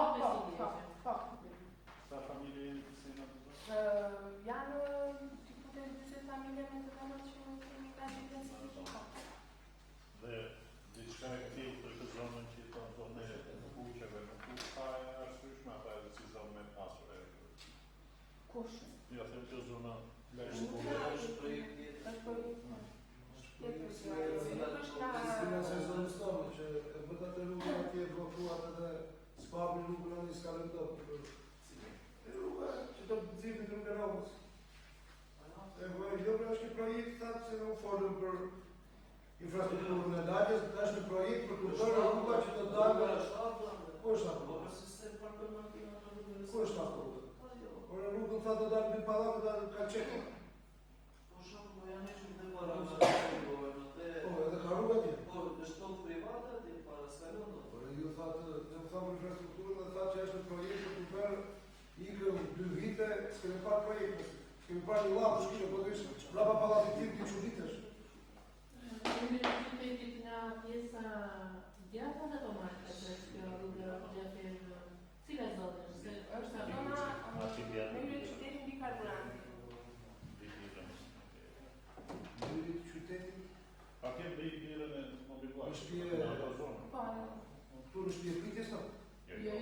Speaker 7: Sa familje jenë të si në të zonë?
Speaker 4: Janë tipute 20 familje me të zonat që kemi nga qytetit.
Speaker 7: Dhe diçka e tillë për të zonën që jeton zonë e kuqeve, nuk ka arsyeshme ata edhe si zonë me pasur e.
Speaker 4: Kush?
Speaker 7: Jo, them që zona
Speaker 8: Është projekt
Speaker 3: Sistema se zonës tonë që e bët atë rrugë atje blokuar edhe spabi rrugën në një skalën të rrugë që të zirë në rrugë e Romës. Jo, është një projekt thatë që në folëm për infrastrukturën e lagjes, është një projekt për të bërë rruga që të dalë. Ku është ato? Ku është ato? Por në rrugën thatë të dalë për palakë dhe ka qekë. Edhe ka rruga tje?
Speaker 8: Po, është tokë private, dhe para s'kalon do.
Speaker 3: Por ju thatë, ne më thamë infrastrukturën dhe thatë që është një projekt për të bërë ikëm 2 vite, s'kemi parë projekte. S'kemi parë një lapë, shkime, po të ishë brapa palatit tim t'i që vitesh.
Speaker 2: Kemi në qytetit nga pjesa gjatë dhe të marrë që është kjo rrugë gjatë cila zonë është?
Speaker 4: Është zona me një qytetin mbi karburanti.
Speaker 3: Mërit qytetin,
Speaker 7: a kemë dhe i bjerën e mobiluar?
Speaker 3: është pje...
Speaker 4: Po,
Speaker 3: Këtu është pje pitjes në?
Speaker 2: Jo,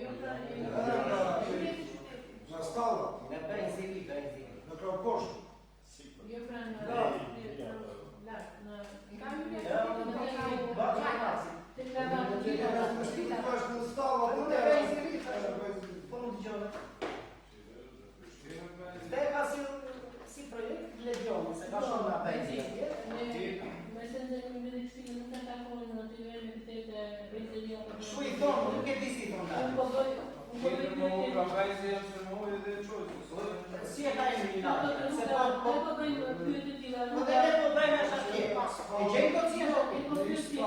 Speaker 3: Nga stalla,
Speaker 6: Në benzini.
Speaker 3: në krau poshtë.
Speaker 2: jo pra në
Speaker 3: Nga
Speaker 4: hyrja
Speaker 3: është në stalla, po të benzini.
Speaker 6: Po nuk dëgjove. Dhe ka si projekt legjoni, se ka shumë nga benzini.
Speaker 2: me se në një shpinë nuk në takojnë në të jërë me këtete benzinia për
Speaker 6: Shu i thonë, nuk e di si thonë. Si e ka e një natë, se po... Po dhe ne po brejme është atje. E gjenë do të si e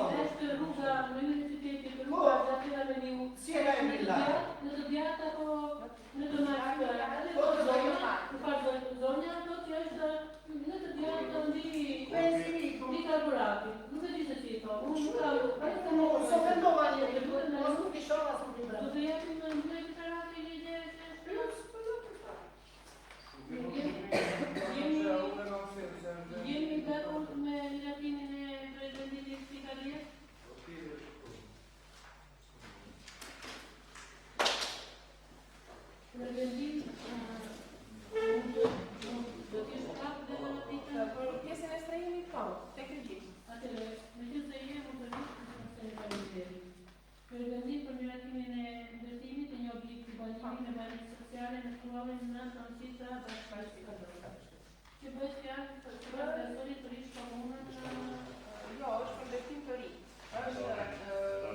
Speaker 2: luomin në tranzita bashkëpunëtore. Që bëhet fjalë për profesorit të rish komunën
Speaker 4: Jo, është për ndërtim të ri. Është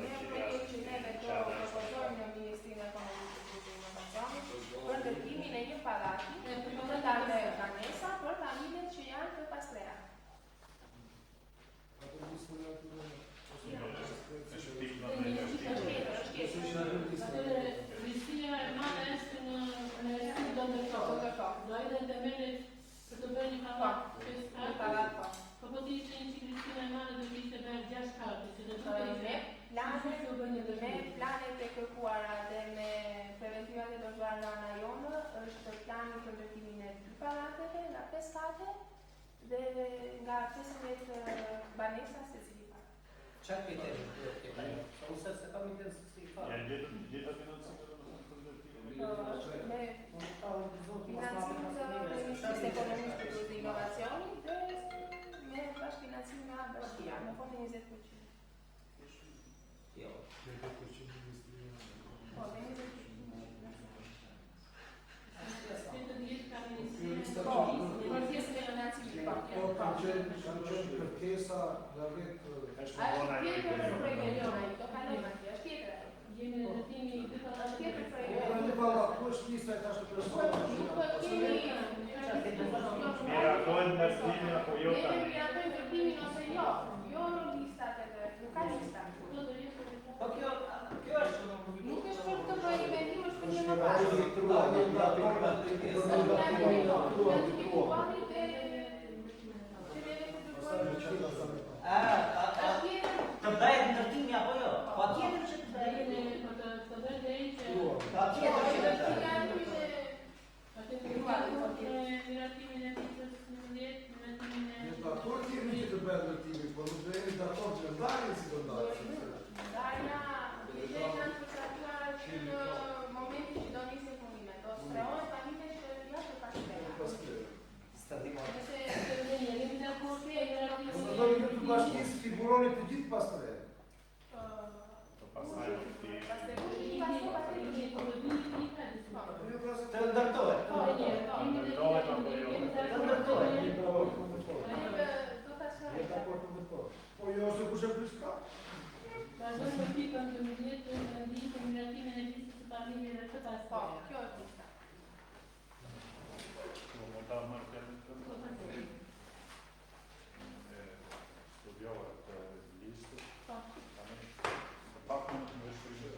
Speaker 4: një projekt që ne do propozojmë në Ministrinë Ekonomikë dhe Inovacionit për ndërtimin e një pallati të dalë Kanesa për familjet që janë të pastreja.
Speaker 2: Risnia e madhe është në universitetin do ndërkohë. Do edhe në temelet për të bërë një pallat. Po po të ishte një që Risnia e madhe do të ishte bërë 6 kate, që do të ishte
Speaker 4: planet e kërkuara dhe me preventivat e dozhvarë nga ana jonë është plani për ndërtimin e 2 pallateve nga 5 kate dhe nga 15 banesa secili pallat.
Speaker 6: Çfarë kriteri duhet të ketë? Ose se kam një si fare.
Speaker 7: Janë gjitha financime për ndërtimin.
Speaker 4: Me financim të Ministrisë Ekonomikë dhe Inovacionit dhe me bashkëfinancim nga Bashkia, në fondin 20%.
Speaker 6: Jo.
Speaker 4: Po, dhe 20%. Po, për pjesën e financimit.
Speaker 3: Po, kanë qenë kërkesa nga vetë.
Speaker 4: Është tjetër projektion ai, do kalojmë atje, është tjetër.
Speaker 2: Jemi në ndërtimi i 2 pallateve.
Speaker 4: Është tjetër
Speaker 3: Po,
Speaker 4: projektion.
Speaker 3: pra një valla, ku është lista e tash të personave?
Speaker 7: Miratojnë ndërtimi apo jo
Speaker 4: Ne
Speaker 7: tani?
Speaker 4: miratojmë ndërtimin ose jo. Jo në listat e të, nuk ka lista.
Speaker 6: Po kjo është
Speaker 4: Nuk është për këtë proimentim, është për një më
Speaker 3: Është
Speaker 4: parë.
Speaker 6: të bëhet ndërtimi apo jo? Patjetër që të bëhet. Patjetër që të bëhet.
Speaker 3: Dakor kemi që të bëhet ndërtimi, po nuk jemi dakor që ndarjen si do ndahet.
Speaker 4: Darja, ideja janë përcaktuar që në momentin që do nisin punimet, do strehohen familje që janë të pastreja. Nëse
Speaker 3: Po do të të bashkisë figuroni të gjithë pastre.
Speaker 6: Të ndërtohet.
Speaker 3: Po jo se kush e priska.
Speaker 2: Vazhdojmë të pikën të mëdhjet të ndihmë të miratimin e listës së pamiljeve të
Speaker 4: Po,
Speaker 2: pastreja.
Speaker 4: kjo është lista.
Speaker 7: Studiova të listës. Pak më të vështirë.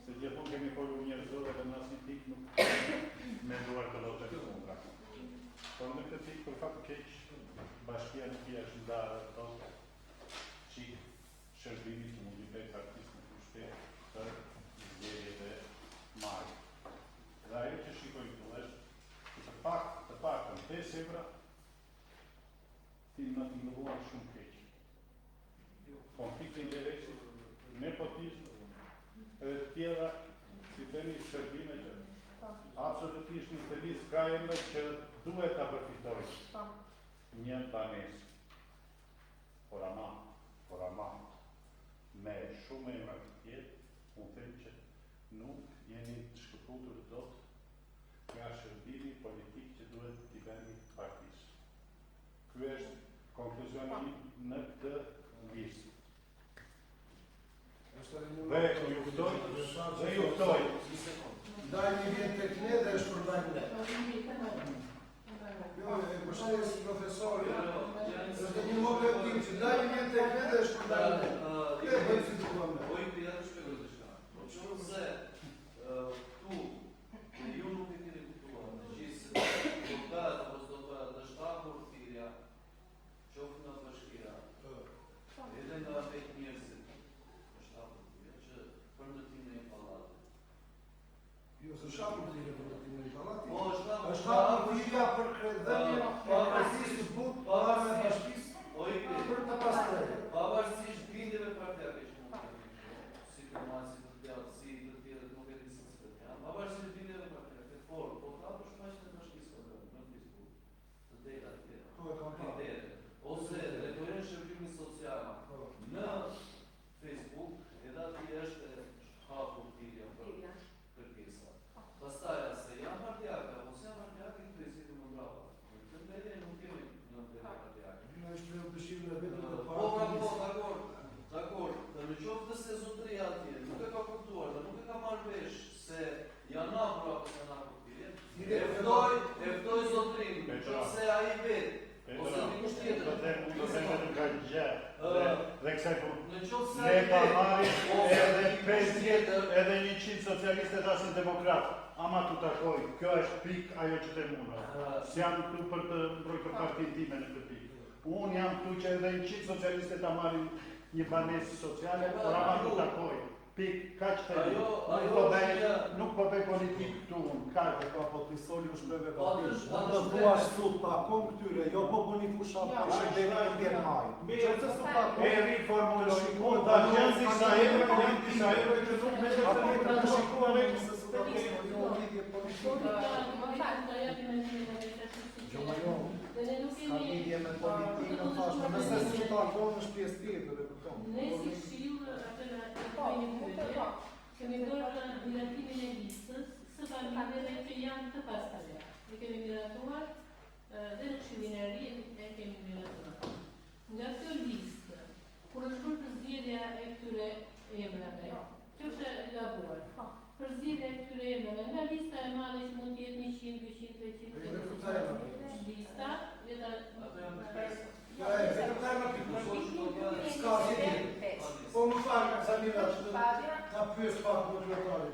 Speaker 7: Se gjithmonë kemi folur njerëzore dhe në asnjë pikë nuk me duar të lotë të fundra. Por në këtë pikë për fakt keq bashkia nuk i është ndarë ato çik shërbimit të mundi bëj faktikisht në pushtet për zgjedhjet e marrë. Dhe ajo që shikoj këtu është të paktën 5 euro ti në të ndërruar shumë keq. Konflikt interesi, nepotizm, edhe të tjera, si themi shërbime që absolutisht një të listë ka emër që duhet ta përfitojë. Një banesë. Por ama, me shumë emra të tjerë, unë them që nuk jeni të shkëputur dot nga shërbimi politik që duhet t'i bëni partisë. Ky është konkluzioni im në këtë listë. Dhe juftoj.
Speaker 3: Ndajmi vjen tek ne dhe është për ndajmë ne. Jo, e përshëndes profesori. Është një motiv që ndajmi vjen tek ne dhe është për ndajmë ne. Këtë bëjmë si të kuam ne.
Speaker 8: Po i pija të shpegoj të shka. Po që nëse tu, ju nuk e keni kuptuar, në gjithë se doktorat apo doktorat dhe shtakur thirja, qoftë nga bashkia, edhe nga vetë njerëzit, në shtakur thirja, që për ndërtimin e pallatit.
Speaker 3: Jo, se shapur të një për ndërtimin e pallatit.
Speaker 8: Po,
Speaker 3: është shtakur thirja për kredhënje, për kërësisë të butë, para me bashkisë, për të pastrejë.
Speaker 8: Pavarësisht bindjeve partijake që mund të kemi, si të marë, si të tjallë, si të tjere, nuk e di si të tjallë, pavarësisht bindjeve partijake, po ka për shmaqën e bashkisë në Facebook, të data tjera, kritere, ose referën shërbimin social në Facebook, edhe ati është hapur thirrja për kërkesa. Pastaj se janë
Speaker 7: exemplu,
Speaker 8: Në qoftë se
Speaker 7: ne ta marrim edhe 50 edhe 100 socialiste tasin demokrat. Ama tu takoj, kjo është pik ajo që të muna. Si jam këtu për të mbrojtur partinë time në këtë pikë. Unë jam këtu që edhe 100 socialiste ta marrin një banesë sociale, por ama tu takoj. Pik, kaq të di. Nuk po bëj politikë këtu unë, kaq.
Speaker 3: Ka potpisori u shpreve partish. Në thua sot takon këtyre, jo po bëni fushat për shëndetën e maj. Qëse su takon.
Speaker 7: E riformuloj, unë ta janë disa herë që nuk me
Speaker 3: të shikuar e se su takon, jo lidhje politikë. Ka lidhje me politikë në fashme, nëse su takon është pjesë tjetër e këton.
Speaker 2: Ne si këshillë atë kemi bërë miratimin e listës së familjeve që janë të pastajme. Ne kemi miratuar dhe në Këshillin e Ri e kemi miratuar. Nga kjo listë, kur është bërë përzgjedhja e këtyre emrave, kjo është e gabuar. Përzgjedhja e këtyre emrave, nga lista e madhe që mund të jetë 100, 200, 300, lista,
Speaker 3: Po më falë, Samira, që ta pyes pak moderatori.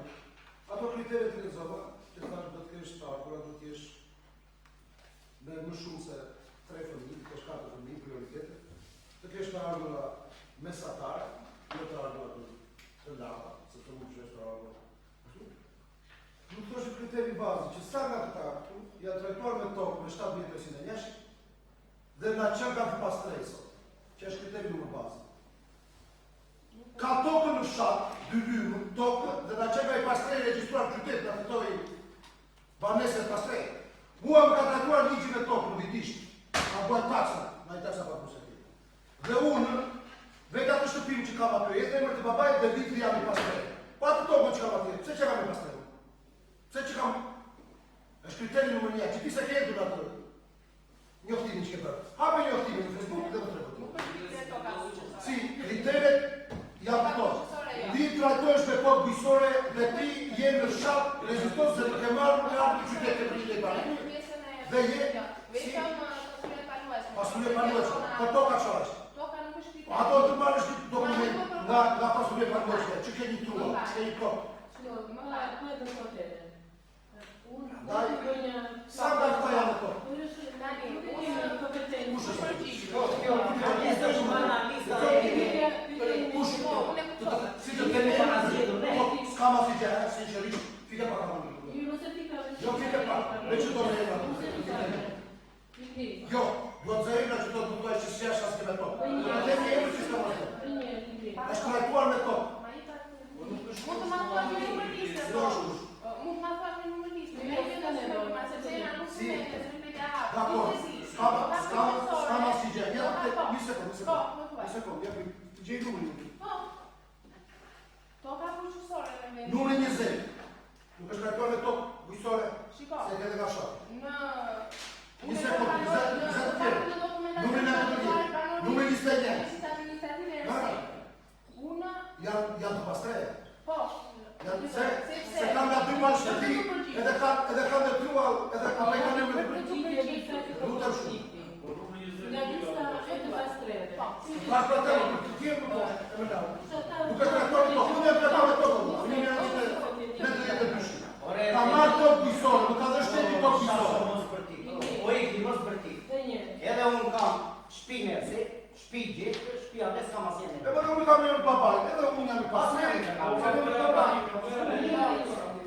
Speaker 3: Ato kriteret të lezova, që thash do të kesh takura, do të jesh me më shumë se 3 fëmijë, të kesh 4 fëmijë, prioritete, të kesh të ardhura mesatare, jo të ardhura të lapa, se të mund që është të ardhura. Nuk të është kriteri bazë, që sa nga këta, janë trajtuar me tokë me 7.300 njësht, dhe nga që nga të pas trejso, që është kriteri numër bazë. Ka tokën në fshat, 2 lymë, tokë, dhe nga që nga i pas trej registruar qytet nga fitoj baneset pas trej. Mua më ka trajtuar ligji me tokë në vitisht, a bëjt taksa, nga i taksa pa kusetit. Dhe unë, vetë atë shtëpim që kam atë jetë, emër të babajt dhe vitri jam i pas trej. Pa të tokën që kam atë jetë, pse që kam i pas trej? Pse që kam... është kriteri numër 1, që ti se ke jetu në atë njoftimin që ke bërë. Hape njoftimin në Facebook dhe më tregut. Si, kriteret janë këto. Ti trajtojsh me kohë bujësore dhe ti je në fshat rezistos dhe të ke marrë në artë të qytetë për një lejbani. Dhe je... Si... Pasurje panueqë. Për toka që është? Ato të marrë është dokument nga pasurje panueqë, që ke një trua, që ke një kohë. Sa nga këta janë to? Si të kemi që nga zhjetur, s'ka ma fi gjerë, sinqerisht, fike pa ka më një. Jo, fike pa, me që do në e jo, do të zëjmë që do të duaj që si ashtë asë me to. Në të një e që s'ka ma to. është trajtuar me to.
Speaker 4: Mund të ma thuar një numër liste, po. Mund të ma thuar një numër liste. Me e të shumë, se që jena nuk se me të zërme të hapë.
Speaker 3: Dakor, s'ka ma si gjerë. Një sekund, gjej numërin.
Speaker 4: To ka bujqësore në me.
Speaker 3: Numërin 20. Nuk është trajtuar me tokë bujqësore.
Speaker 4: Shiko.
Speaker 3: Se ke dhe ka shatë.
Speaker 4: Në...
Speaker 3: Një sekund, 20 tjerë. Numërin e të tjerë. Numërin 21.
Speaker 4: Unë...
Speaker 3: Janë të pastreje.
Speaker 4: Po.
Speaker 3: Se kam nga 2 palë shtëpi, edhe kam dhe trual, edhe kam dhe kanë në të shumë.
Speaker 2: Nga lista e të pastreve.
Speaker 3: Pas për të të tjerë më po. Nuk është trajtuar me tokë. Unë e trajtuar me tokë. Unë e me të jetë dyshë. Ka marrë tokë bujësore, nuk ka dhe shteti tokë bujësore.
Speaker 6: O e ki mos bërti. Edhe unë kam shpi nërësi, shpi gjithë, shpi atë s'kam asjenë.
Speaker 3: E më nuk kam e në babaj, edhe unë jam i pasë.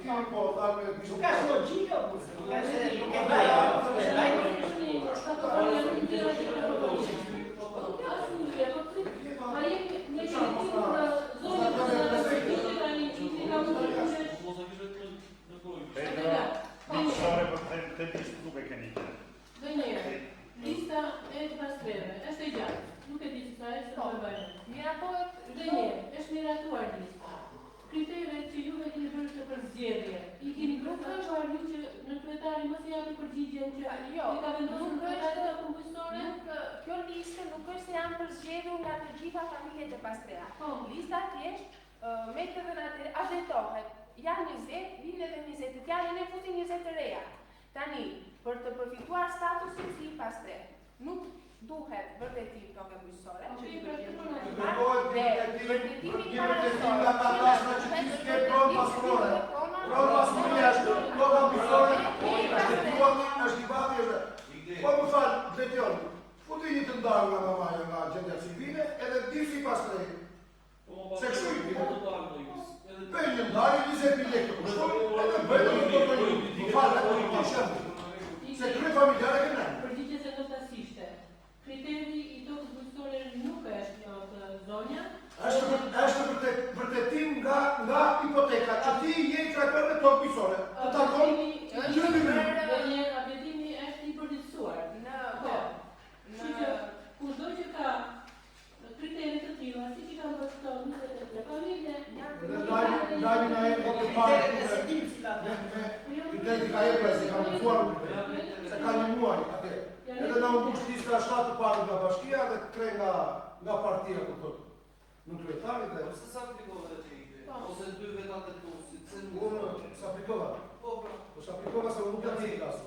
Speaker 6: Nuk ka shë logjika, nuk e bëja.
Speaker 7: Të listë nuk e keni të.
Speaker 2: Lista e të pastreve, është e gjatë, nuk e di që ta e se të bëjnë.
Speaker 4: Miratohet...
Speaker 2: Dhe një, është miratuar lista. Kriteret që juve keni bërë të përzgjedhje, i keni grupëruar ju që në kryetari mos japi përgjigjen që i ka vendosur kryetari të kumbësore?
Speaker 4: Kjo listë nuk është se janë përzgjedhur nga të gjitha familjet e pastrera. Lista thjesht metodën atë azhetohet. Janë 20, vitet e 20, të janë ne futin 20 të reja. Tani, për të përfituar statusin si pastre, nuk duhet vërtetim toke bujqësore, që i
Speaker 3: Kërkohet vërtetimi nga katastra që ti s'ke pron pasurore. Pron pasurore është toka bujqësore, është i bati edhe. Po më falë, drejtjon, futi një të ndarë nga mamaja nga gjendja civile edhe di si pas lejë. Se kështu i bine. Bëjnë një ndarë, 20.000 lekë të kushton, edhe bëjnë një të të një. Më falë, të shëmë. Se kërë familjare kënë.
Speaker 2: Përgjigje se notasishte. Kriteri i tokës bujqësore nuk është një zonja.
Speaker 3: Është vërtetim nga hipoteka, që ti je trajtor me tokë bujqësore. Të takon
Speaker 2: Abjetimi është i përditësuar. Kushdo që ka kriterit të tilla, si që kanë bërë këto 23 familje,
Speaker 3: Dajmi na e të parë kriterit ka e presi, ka më fuar se ka një muaj atë. Edhe na u kushti lista 7 të parë nga bashkia dhe 3 nga partia për të në kryetarit dhe...
Speaker 8: Se sa aplikova dhe të ikte? Ose 2 vetat e tosit?
Speaker 3: Sa aplikova? Po s'aplikova se nuk janë një kasë.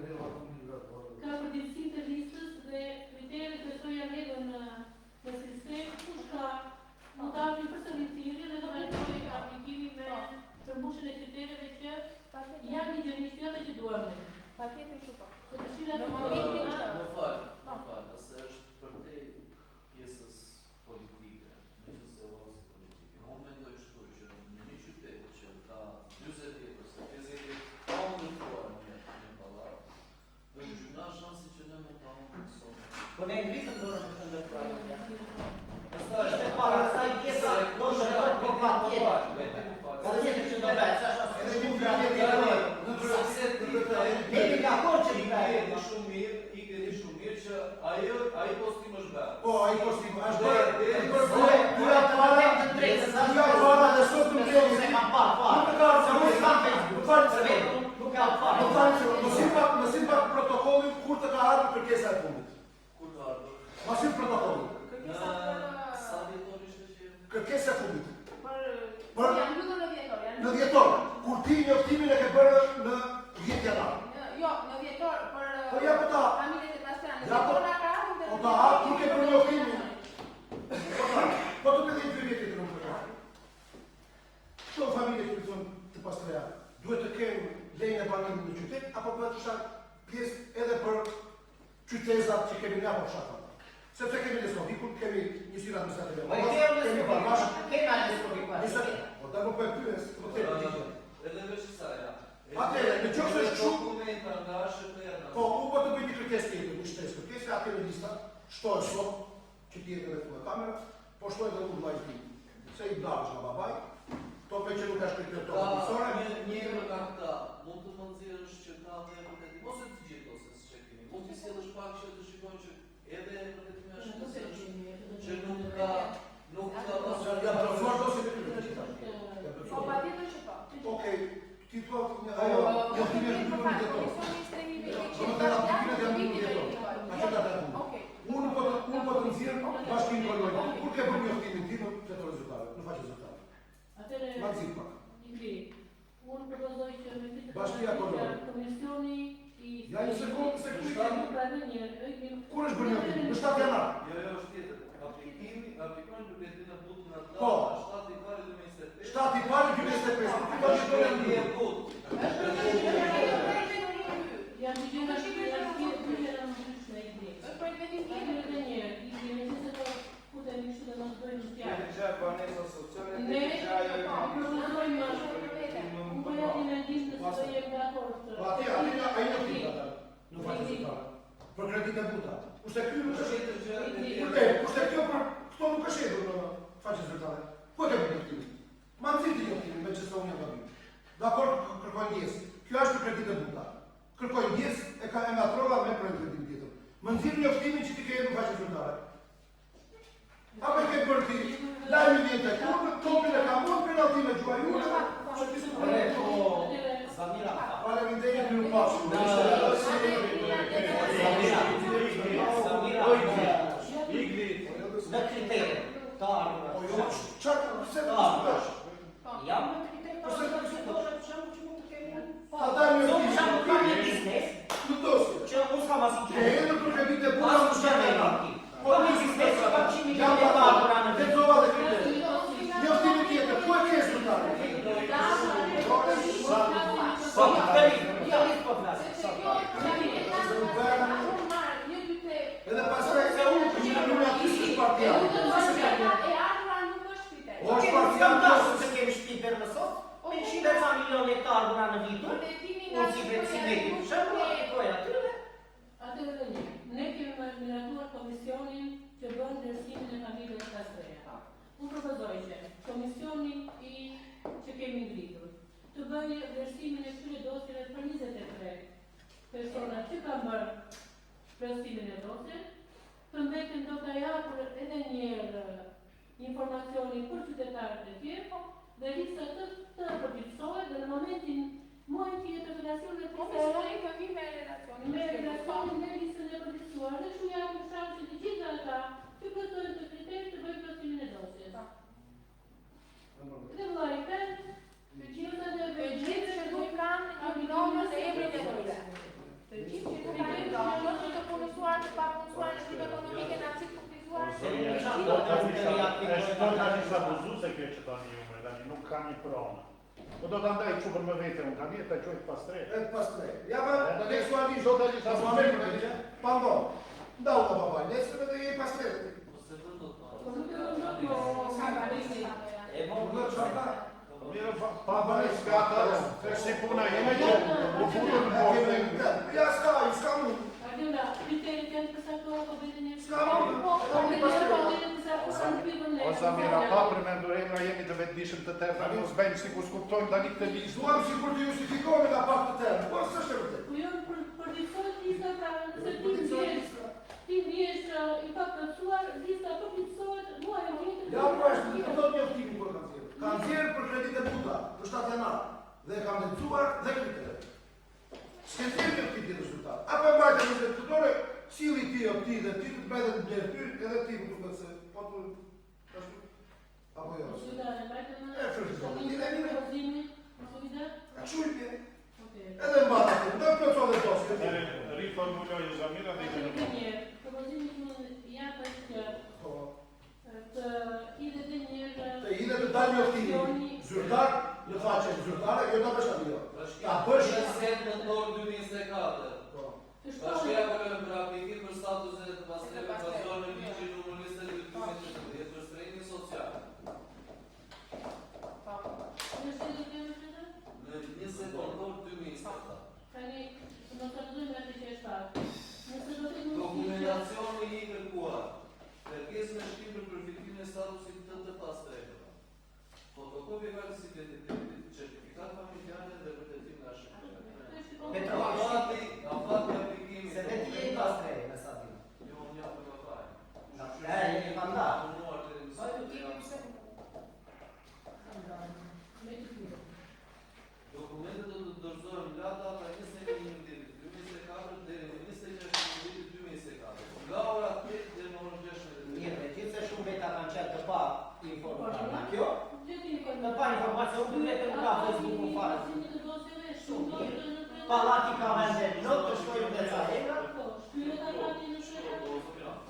Speaker 2: Ka përditësim të listës dhe kriterit besoj janë hedhur në sistem, kush ka mutavin për sëllitiri dhe do vazhdoj aplikimin me përmbushjen e kritereve që janë një gjënishtjate që duam ne.
Speaker 4: Paketin që po.
Speaker 8: Më falë, se është për te pjesës politike, në që se vazë politike. Unë mendoj kështu që në një qytet që ka 20 vjetë ose 50 vjetë, ka ndërtuar një palar, dhe në gjyna shansi që ne më ta unë nësone.
Speaker 6: Po ne ngritëm dorën për të ndërtuar një.
Speaker 8: Është e para, sa i pjesa, do shërë për pa tjetë. Ka tjetë që do bëjtë, sa shasë. Edhe një vjetë jemi nga korë që i bëjtë. Shumë mirë që aji postim është bërë.
Speaker 3: Po, aji postim është bërë. Duja para dhe sot në kemi.
Speaker 6: Se kam parë,
Speaker 3: Nuk ka më simpat protokollin kur të ka ardhur kërkesa e fundit.
Speaker 8: Kur të ardhur?
Speaker 3: Ma sim protokollin.
Speaker 8: Sa vjetor ishte që?
Speaker 3: Kërkesa e fundit.
Speaker 4: Janë mbyllur në vjetor.
Speaker 3: Në vjetor, kur ti njoftimin e ke bërë në 10 janar.
Speaker 4: Jo, në vjetor,
Speaker 3: Po ja po ta.
Speaker 4: familjet e Bastianit.
Speaker 3: Ja po ta hapë, kur ke bërë njoftimin. Po të përdejnë 2 vjetit në më përka. Këto familje që thonë të pastreja, duhet të kemë lejnë e banimit në qytet, apo për të shatë pjesë edhe për qytezat që kemi nga për shatë. Sepse kemi Leskovikun, kemi njësirë administrative. Kemi Barbash.
Speaker 6: Kemi Leskovikun.
Speaker 3: Po da më për pyres, të të të
Speaker 8: Edhe veç saja.
Speaker 3: Atere, në qofë se shumë...
Speaker 8: Dokumenta nga shëterna.
Speaker 3: Po, u po të bëjt një kërkes tjetër, një shtresë kërkese, atë në lista, shtojë sot, që ti e telefonë e kamera, po shtojë dhe unë vajti. Se i blarësh nga babaj, to me që nuk është kriter tonë përsore.
Speaker 8: Njërë nga këta, mund të mëndzirësh që ta dhe e përtetim, ose të gjithë ose së që kemi. Mund të sjellësh pak që të shikojnë që edhe e përtetim është të që nuk ka
Speaker 3: Ja të rëfort ose të kërë që ta.
Speaker 4: Po, patjetër që po.
Speaker 3: Okej, ti po, ajo, jo të një të një të Unë po të nëzirë bashkim kërëmën. Kur ke bërë njoftimin ti, në të rezultate, në faqe rezultate. Ma të zirë pak.
Speaker 2: Unë propozoj që me këtë
Speaker 3: Bashkia Kërëmën.
Speaker 2: komisioni i...
Speaker 3: Ja një sekundë, se kërë kur është bërë njoftimin? Në 7 janar.
Speaker 8: Jo, është tjetër. Aplikojnë për këtë në putë në ta,
Speaker 3: Po.
Speaker 8: 7 i pari 2025.
Speaker 3: 7 i pari 2025. Ti ka që të
Speaker 8: Një e putë.
Speaker 2: Janë të gjitha që janë të gjitha në ndryshme i drejtë.
Speaker 4: Është për vendim
Speaker 2: Ajme dhe njerë, i gjemi që se të putemi kështu dhe mos dojnë në tjarë. Ne propozojmë unë po jam një mendim në se do jem nga akord.
Speaker 3: Po ati njoftim ata, në faqe rezultate. Për kredit e buta. Kushte kjo nuk është kushte kjo për këto nuk është edhur në faqe rezultate. Po ke për njoftimin? Ma në ziti njoftimin, me që së unë jam gabim. Dakor, kërkojnë djesë. Kjo është për kredit e buta. Kërkojnë djesë e ka e matrova me për kredit tjetër. Më nëzirë njoftimin që ti ke edhur faqe rezultate. Apo e ke bërë ti, lajmi vjen të kurë, topin e ka mund, penalti me gjua jure, që ti së përre. Faleminderit në pasur.
Speaker 6: Në kriterë, të ardhur.
Speaker 3: Po jo, çfarë pse të diskutosh?
Speaker 6: Jam në kriterë,
Speaker 3: Pse të diskutosh?
Speaker 6: që mund të kemi.
Speaker 3: Ata më
Speaker 6: Shumë ka një biznes, s'kam asnjë
Speaker 3: Që
Speaker 6: gjë.
Speaker 3: edhe për kredit e punë
Speaker 6: Asnjë gjë me banki. Po me ekzistent ka 100 milionë lekë ardhur në vit.
Speaker 3: Lexova dhe kredit. Njoftimi tjetër, ku e ke rezultatin?
Speaker 6: Po tani, po flas.
Speaker 3: Edhe pastaj se unë që në një aty si partia. O është partia
Speaker 6: Kam
Speaker 3: në
Speaker 6: dasur se kemi shtëpi për në sot. Me 100 milionë lekë ardhur në vitur. Unë si vetë për shembull, po ja aty.
Speaker 2: Atëherë ne kemi miratuar komisionin që bën ndërsimin e familjeve pastreja. Unë propozoj që komisioni që kemi ngritur të bëjë vlerësimin e këtyre dosjeve për 23 persona që kanë bërë vlerësimin e dosjeve, të mbeten do të japur edhe një herë informacionin për qytetarët e tjerë dhe lista të përgjithësohet dhe në momentin muajin tjetër relacionet me relacionin me listën e përgjithësuar dhe shu japim shanse të gjitha ata që plotësojnë të kriterit të bëjnë plotësimin e dosjes. Dhe vllai të gjitha dhe
Speaker 4: gjithë që nuk kanë një numër të emrin e tyre. Të gjithë që nuk kanë një numër të punësuar, të papunësuar në shtyp ekonomike, në aksit kufizuar.
Speaker 7: Është tani sa buzuse kjo që tani ju tani nuk ka një pronë. Po do ta ndaj çupën me vete, unë kam jetë ta qoj pas tre.
Speaker 3: Pas tre. Ja pa tekstualisht do të sa moment. Pardon. Ndau ta baba, nesër do jemi pas tre.
Speaker 6: E mund të
Speaker 7: Mirë, papa e skata, si puna jeme që u futur në poshtë.
Speaker 3: Ja s'ka mund.
Speaker 2: Ardiola, kriterit janë të përcaktuar po vetën e
Speaker 3: S'ka mund.
Speaker 7: O Samira, pa përmendur emra jemi të vetëdijshëm të tërë, tani mos bëjmë sikur s'kuptojmë tani këtë listë.
Speaker 3: Duam sikur të justifikohemi nga pak të tërë. Po s'është e vërtetë.
Speaker 2: Po jo përgjithësohet lista pra, nëse ti vjesh i paplotësuar, lista përgjithësohet muajin tjetër.
Speaker 3: Ja po është, do të njoftimi për kancer. Kancer për kredit e buta, për 7 janar. Dhe kam lexuar dhe kriteret. S'kem të këtë rezultat. Apo mbajtë në detyrore, sili ti o ti dhe ti të mbajtë në detyrë, edhe ti më duket se po të ashtu. Apo jo.
Speaker 2: Solidare, mbajtë në
Speaker 3: Solidare.
Speaker 2: Solidare?
Speaker 3: A çujtje. Edhe mbajtë aty, do të plotësoj dosje.
Speaker 7: Riformuloj Zamira dhe i
Speaker 2: Një propozimi që jap është të ide dhe njërë...
Speaker 3: Të ide të dalë njoftimi. Zyrtar, në faqe zyrtare, jo ta bësh aty jo. Ta bësh
Speaker 8: President në dorë 2024. Bashkia për aplikim për statusin e të pastreve bazor në ligjin numër 22 për strehim social. Në 20 dorë 2024.
Speaker 2: Tani, në të rëdojmë atë që është faktë.
Speaker 8: Dokumentacioni i kërkuar. Kërkesë me shkrim për përfitimin e statusit të pastreveve. Fotokopje kartës identitetit, certifikat familjare dhe vërtetim nga shkrim. Afati aplikimi.
Speaker 6: Se vetë je i pastre me sa ti.
Speaker 8: Jo, unë jam për faj.
Speaker 6: Je mandat.
Speaker 8: Dokumentet do të dorëzohen nga data 21/2024 deri në 26/2024. Nga ora 8 deri në orën 16.
Speaker 6: Mirë, gjithse shumë veta kanë qenë të pa informacion nga kjo. Të pa informacion, dy vetë nuk ka Facebook-un fare. Pallati ka vende not të shkojmë dhe ca emra.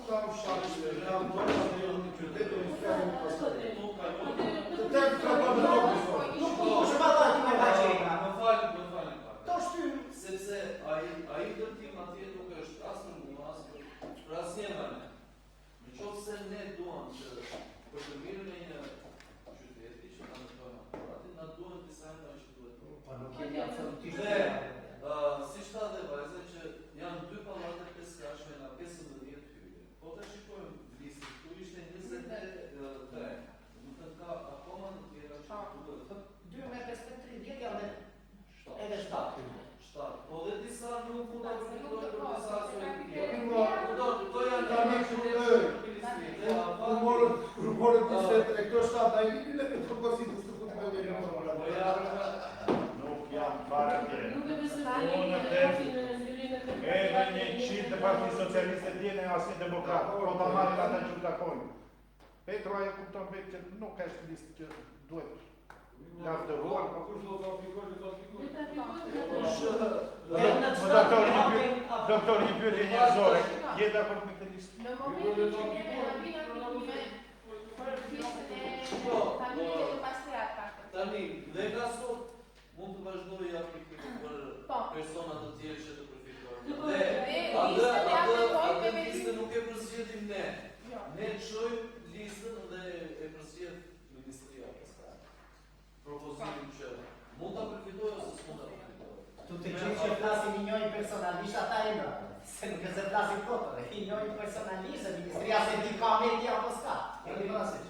Speaker 3: Tam shaqë, jam dorë të jam në qytet, unë s'kam në pastre. Të tërë të bëmë në
Speaker 6: Nuk është pallati me vajqenga.
Speaker 8: Më falë pak.
Speaker 6: To shtymë.
Speaker 8: Sepse ai ndërtim atje nuk është as për mua, as për asnjë anë. Në qoftë se ne duam që për të mirën e një qyteti që na ndërtojmë aparatin, na duhen disa emra që duhet.
Speaker 6: Po nuk jemi absolutisht.
Speaker 8: Si shta dhe vajze që janë 2 pallate peskashme nga 15 hyrje. Po të shikojmë listën, ku ishte 23. Nuk të ka akoma në tjera që duhet.
Speaker 6: 2 me 53 janë edhe 7.
Speaker 8: Po dhe disa nuk mund të përfituar për disa
Speaker 3: To janë tani kur morën të këto shtatë ai në këtë propozitë të kuptojmë në
Speaker 7: Nuk jam fare tjerë.
Speaker 2: Nuk e besoj
Speaker 7: Edhe një qitë të Parti Socialiste t'jene asnjë demokrat, po ta marrin ata që takojnë. Petro e kupton vetë që nuk është listë që duhet lartëruar, po kush do të aplikojë, do të aplikojë.
Speaker 6: Në
Speaker 7: Doktor i pyetje njerëzore, je dakord me këtë listë?
Speaker 4: Në momentin që ne vinë aplikime për listën e familjeve të pastrat pak.
Speaker 8: Tani, dhe nga sot mund të vazhdoj aplikimin për persona të tjerë që të përfitojnë. Dhe listën nuk e përzgjedhim ne. Ne çojmë listën dhe e përzgjedh Ministria pastaj. Propozimin që mund ta përfitojë ose s'mund ta përfitojë.
Speaker 6: Tu të gjithë që flasin i njojnë personalisht, ata e mërë. Se nuk e se flasin kotëre. I njojnë personalisht, e Ministria se di ka media apo s'ka. E një vlasish.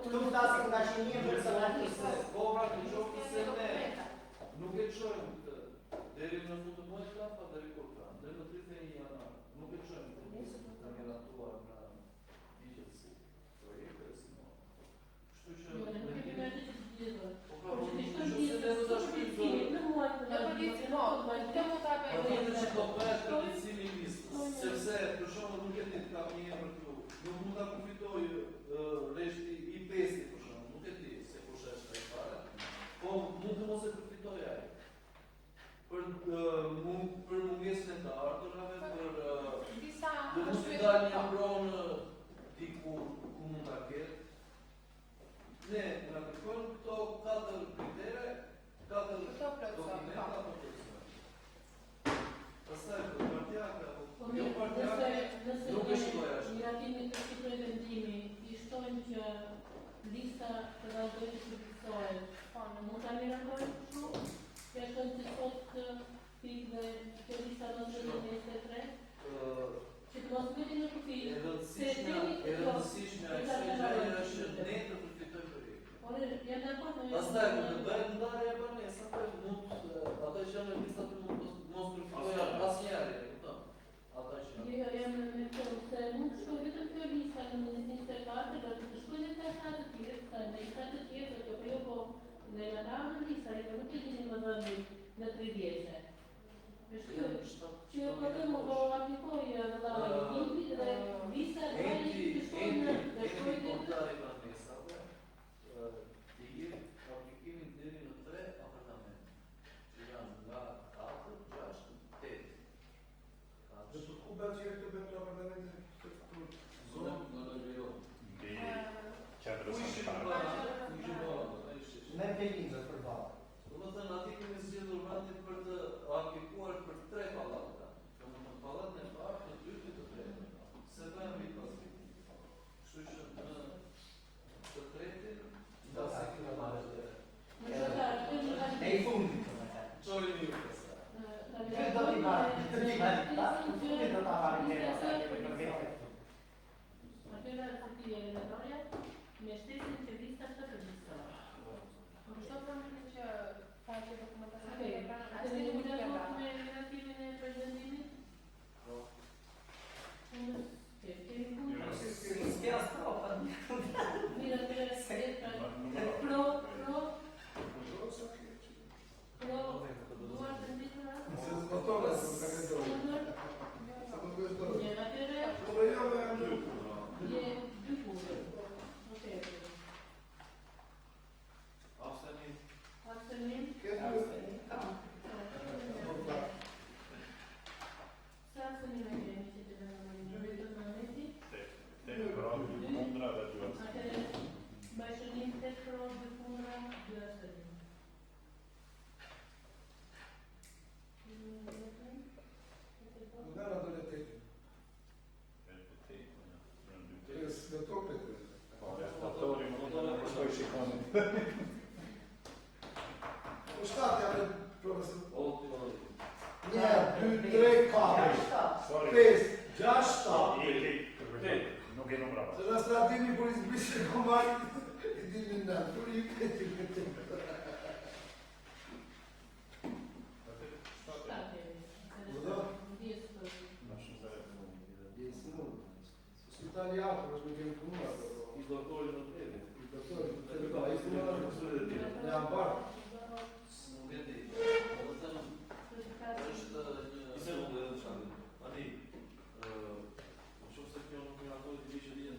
Speaker 6: Tu flasin nga që një personalisht.
Speaker 8: Kobra të qoftë se ne nuk e çojmë deri në fund të muajit kafa deri kur ka. Deri në 31 janar. Nuk e çojmë të garantuar nga ligjesi. Projekte si no. Kështu që sepse për shembull nuk e di ka një emër këtu. Nuk mund ta përfitoj rreshti i pesti për shembull, nuk e di se kush është ai fare. Po mund të mos e përfitoj ai. Për mungesën e të ardhurave, për
Speaker 4: disa
Speaker 8: do të mos i dalë një mbronë diku ku mund ta ketë. Ne na kërkojmë këto 4 kritere, 4 dokumenta apo pastaj partijaka apo jo partijaka nuk e shkoj ashtu.
Speaker 2: Miratimi të këtij vendimi i shtojmë që lista të vazhdojë të përfitojë. Po, në mund ta miratojmë kështu? Që shtojmë të sot pikë dhe që lista do të jetë 23? Që të mos bëni në kufi.
Speaker 8: E rëndësishme është ne të përfitojmë projektin. Pastaj kur të bëjmë ndarje e banesa, mund ata që janë në lista të mos përfitojnë asnjëri, kupton? Ata që
Speaker 2: Jo, jam në kohë se mund të shkoj vetëm kjo lista në Ministrinë e Kartë, do të shkoj edhe ka sa të tjerë, ka në lista të tjerë, do të po në la lista, e nuk e dini më dhënë në 3 vjeçë. Që po të më do aplikoj në dallë timit dhe lista e të shkojnë në shkojnë
Speaker 8: aplikimin deri në 3 apartamente, që janë nga 4, 6, 8.
Speaker 3: Dhe të ku bërë që e këtë bërë të apartamente këtë zonë?
Speaker 8: Në rejon.
Speaker 5: Qendrës së
Speaker 6: Me pelizë për balë.
Speaker 8: Do të thënë aty kemi zgjedhur vendin për të aplikuar për 3 pallate. Domethënë pallatën e parë, të dytë, të tretë. Se bëjmë vit pas viti. Kështu që në të tretin
Speaker 6: Do sa kjo marrë dhe.
Speaker 2: në
Speaker 6: E i fundit.
Speaker 8: çojmë ju pastaj.
Speaker 6: Këtë do t'i marrë. Këtë t'i marrë. Në fundit do t'a marrë një për vete.
Speaker 2: Atëra të tjerë në dorë, me shtetin që lista të përgjithshme.
Speaker 4: Kështu përmendim që ka që dokumentacion
Speaker 2: Okej,
Speaker 4: e pranë
Speaker 2: atë
Speaker 4: asnjë
Speaker 2: ne
Speaker 4: nuk
Speaker 2: mund
Speaker 4: e
Speaker 2: të
Speaker 4: ka.
Speaker 2: bëjmë me relatimin e prezantimit?
Speaker 8: Po.
Speaker 2: Kemi punë.
Speaker 6: S'kja s'prova.
Speaker 2: Mira, pro, duar të ndihra.
Speaker 3: Se zbatonë, se më ka këtë dojë. Se më këtë dojë.
Speaker 2: Je atëre,
Speaker 3: Kome jo me jam në
Speaker 2: je 2 punë. Okej. Abstenim.
Speaker 3: këtë
Speaker 2: Sa abstenim e kemi që të në vetëm në meti?
Speaker 5: kundra dhe 2
Speaker 2: Atëre, bashkënim 8 pro, 2 kundra, 2 abstenim.
Speaker 3: Nuk në ato në tejtë. Në tope të. Po shtatë janë profesor. 1, 2, 3, 4, 5, 6, 7.
Speaker 5: Nuk e numra
Speaker 3: Se në stratimi për izbishe komari, i dimi në për i këtë. Italiano, mas me kemi punuar.
Speaker 8: I doktorit në tele.
Speaker 3: I doktorit, të të ka, i punuar në ambar.
Speaker 8: Nuk e di. Do të thënë është një seundë edhe çfarë. Tani nëse kjo nuk më ato të vishë diën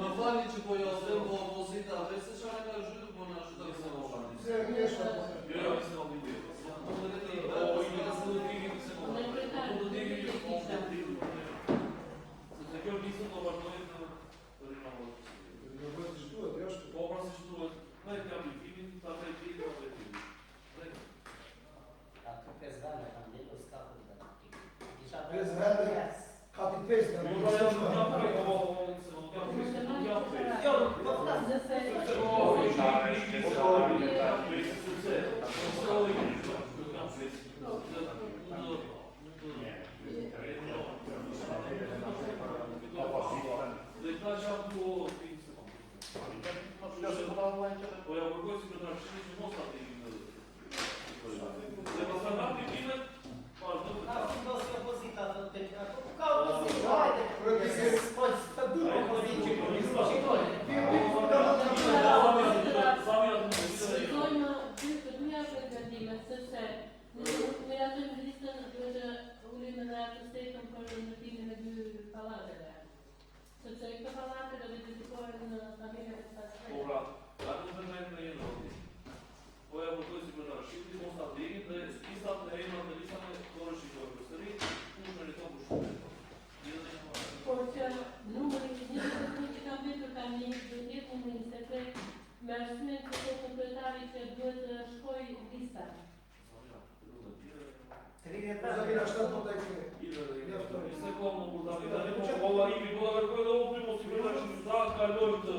Speaker 8: më falni që po jo them po opozita vetë se çfarë ka zhytur po na zhytur se
Speaker 3: Se një shtë.
Speaker 8: jo, s'ka më
Speaker 3: prezente, ka t'i pesë, në
Speaker 5: Nuk
Speaker 3: në
Speaker 6: Jo, po flas
Speaker 5: Po ja kërkoj si këtarëshini që mos atë i në... Dhe pas të nga pikimet,
Speaker 6: Na do si opozita të të ato. Ka opozita. Po të dy opozita.
Speaker 2: Shikojmë të dyja përgatimet, sepse në atë listën duhet të ulim në atë stetën për ndërtimin e dy pallateve. Sepse këto pallate do të dedikohen në familjen e kësaj.
Speaker 5: po pra, atë në të në jenë roti. Po ja kërkoj si këtarëshini, mos atë i dhe listat në emrat dhe listat në kore shikojnë për sëri, kush meriton për shumë.
Speaker 2: Por që numëri që kam vetur kam një jetë në 23 me arsyeën që të kryetari që duhet të shkoj lista.
Speaker 3: Zabina, shtë të të ekse.
Speaker 5: Se komë më tani tani, po kolla imi, po da kërkoj dhe opri, mos i përta që ta kalojmë të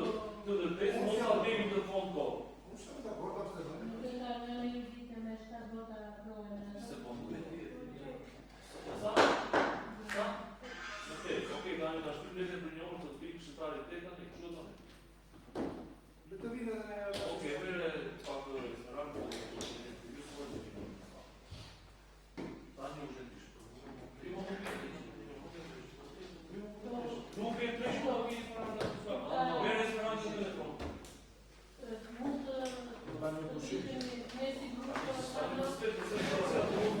Speaker 5: dërtesë, mos ta demi të fond kohë.
Speaker 3: Unë shumë të akord, abstezën.
Speaker 2: Kryetari me një vite me 7 vota prove me
Speaker 5: Se po më Okej, tani ta shkrim letën për një orë të të pikë shqiptarit të tani, kështu të tani.
Speaker 3: Dhe të vinë edhe në...
Speaker 5: Okej, vere pak restoran, po tani u zhëndishtë. Nuk e të shko, nuk e të shko. Vere restoran që të shko.
Speaker 2: mund të ne si grupo
Speaker 5: Së të se të